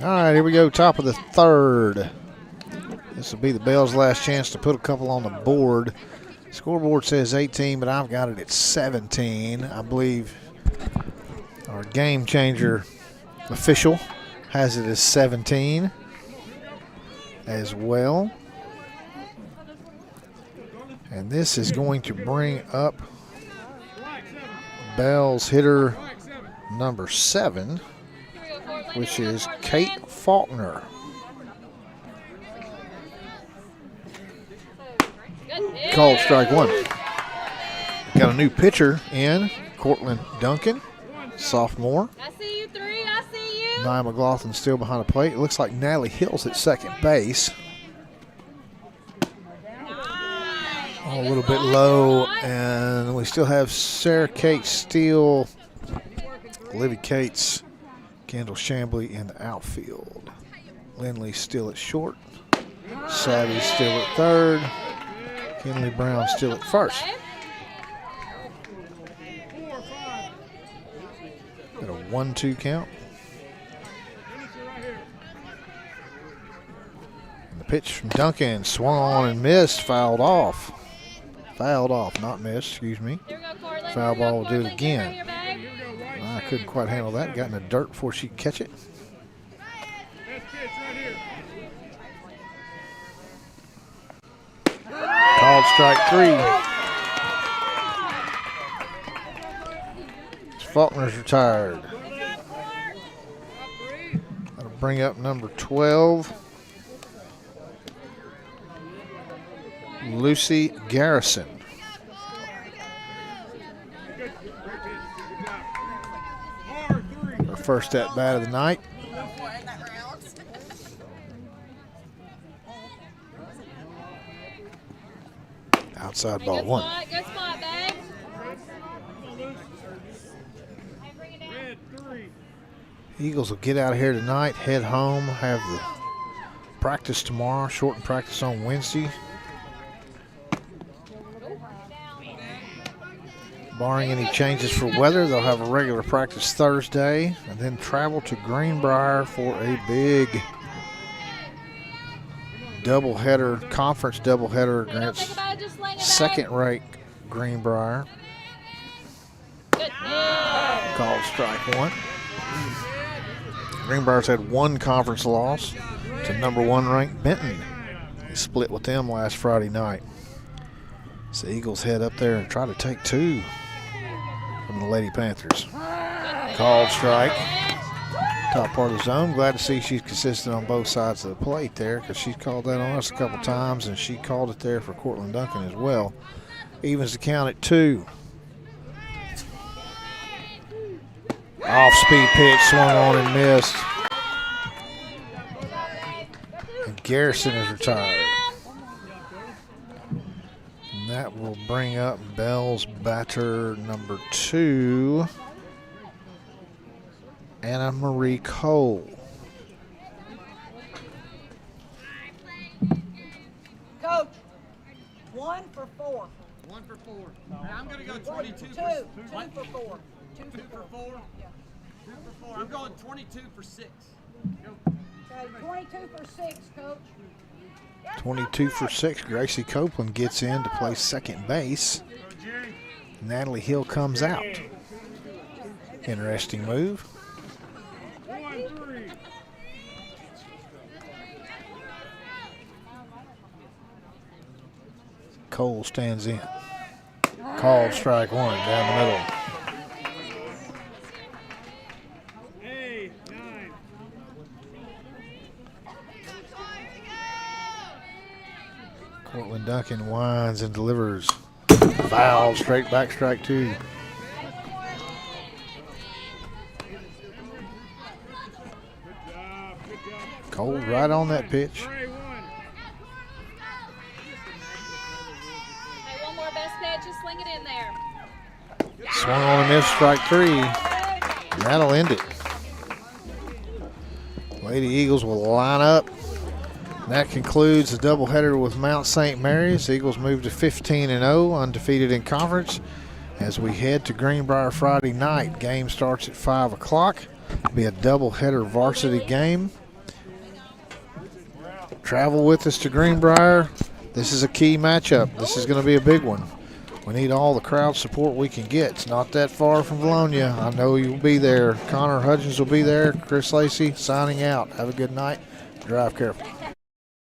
[SPEAKER 1] All right, here we go, top of the third. This will be the Bells' last chance to put a couple on the board. Scoreboard says 18, but I've got it at 17. I believe our game changer official has it as 17 as well. And this is going to bring up Bells hitter number 7, which is Kate Faulkner. Called strike one. Got a new pitcher in, Cortland Duncan, sophomore.
[SPEAKER 5] I see you, 3. I see you.
[SPEAKER 1] Nia McLaughlin still behind the plate. It looks like Natalie Hill's at second base. Oh, a little bit low, and we still have Sarah Kate Steele, Olivia Cates, Kendall Chambly in the outfield. Lindley still at short. Savvy still at third. Kenley Brown still at first. Got a 1-2 count. And the pitch from Duncan swung on and missed, fouled off. Fouled off, not missed, excuse me. Foul ball will do it again. I couldn't quite handle that. Got in the dirt before she could catch it. Called strike 3. Faulkner's retired. That'll bring up number 12, Lucy Garrison. Her first at bat of the night. Outside ball 1.
[SPEAKER 5] Good spot, babe.
[SPEAKER 1] Eagles will get out of here tonight, head home, have the practice tomorrow, shortened practice on Wednesday. Barring any changes for weather, they'll have a regular practice Thursday and then travel to Greenbrier for a big doubleheader, conference doubleheader against second-rate Greenbrier. Called strike 1. Greenbrier's had one conference loss to number 1 ranked Benton. They split with them last Friday night. So Eagles head up there and try to take 2 from the Lady Panthers. Called strike. Top part of the zone. Glad to see she's consistent on both sides of the plate there, because she's called that on us a couple times, and she called it there for Cortland Duncan as well. Evens the count at 2. Off-speed pitch, swung on and missed. And Garrison is retired. And that will bring up Bell's batter number 2, Anna Marie Cole.
[SPEAKER 7] Coach, 1 for 4.
[SPEAKER 2] 1 for 4. I'm going to go 22
[SPEAKER 7] 2
[SPEAKER 2] for
[SPEAKER 7] for 4. 2
[SPEAKER 2] 2 for 4.
[SPEAKER 7] Yeah.
[SPEAKER 2] 2 for 4. I'm going 22 for 6. Go.
[SPEAKER 7] Okay, 22 for 6, Coach.
[SPEAKER 1] 22 for 6. Gracie Copeland gets in to play second base. Natalie Hill comes out. Interesting move. Cole stands in. Called strike 1 down the middle. Cortland Duncan winds and delivers. Foul, straight back, strike 2. Cole right on that pitch.
[SPEAKER 5] Hey, one more best pitch. Just sling it in there.
[SPEAKER 1] Swung on and missed, strike 3. And that'll end it. Lady Eagles will line up. And that concludes the doubleheader with Mount St. Mary's. Eagles move to 15-0, undefeated in conference. As we head to Greenbrier Friday night, game starts at 5 o'clock. It'll be a doubleheader varsity game. travel with us to Greenbrier. This is a key matchup. This is going to be a big one. We need all the crowd support we can get. It's not that far from Vilonia. I know you'll be there. Connor Hudgens will be there. Chris Lacey signing out. Have a good night. Drive careful.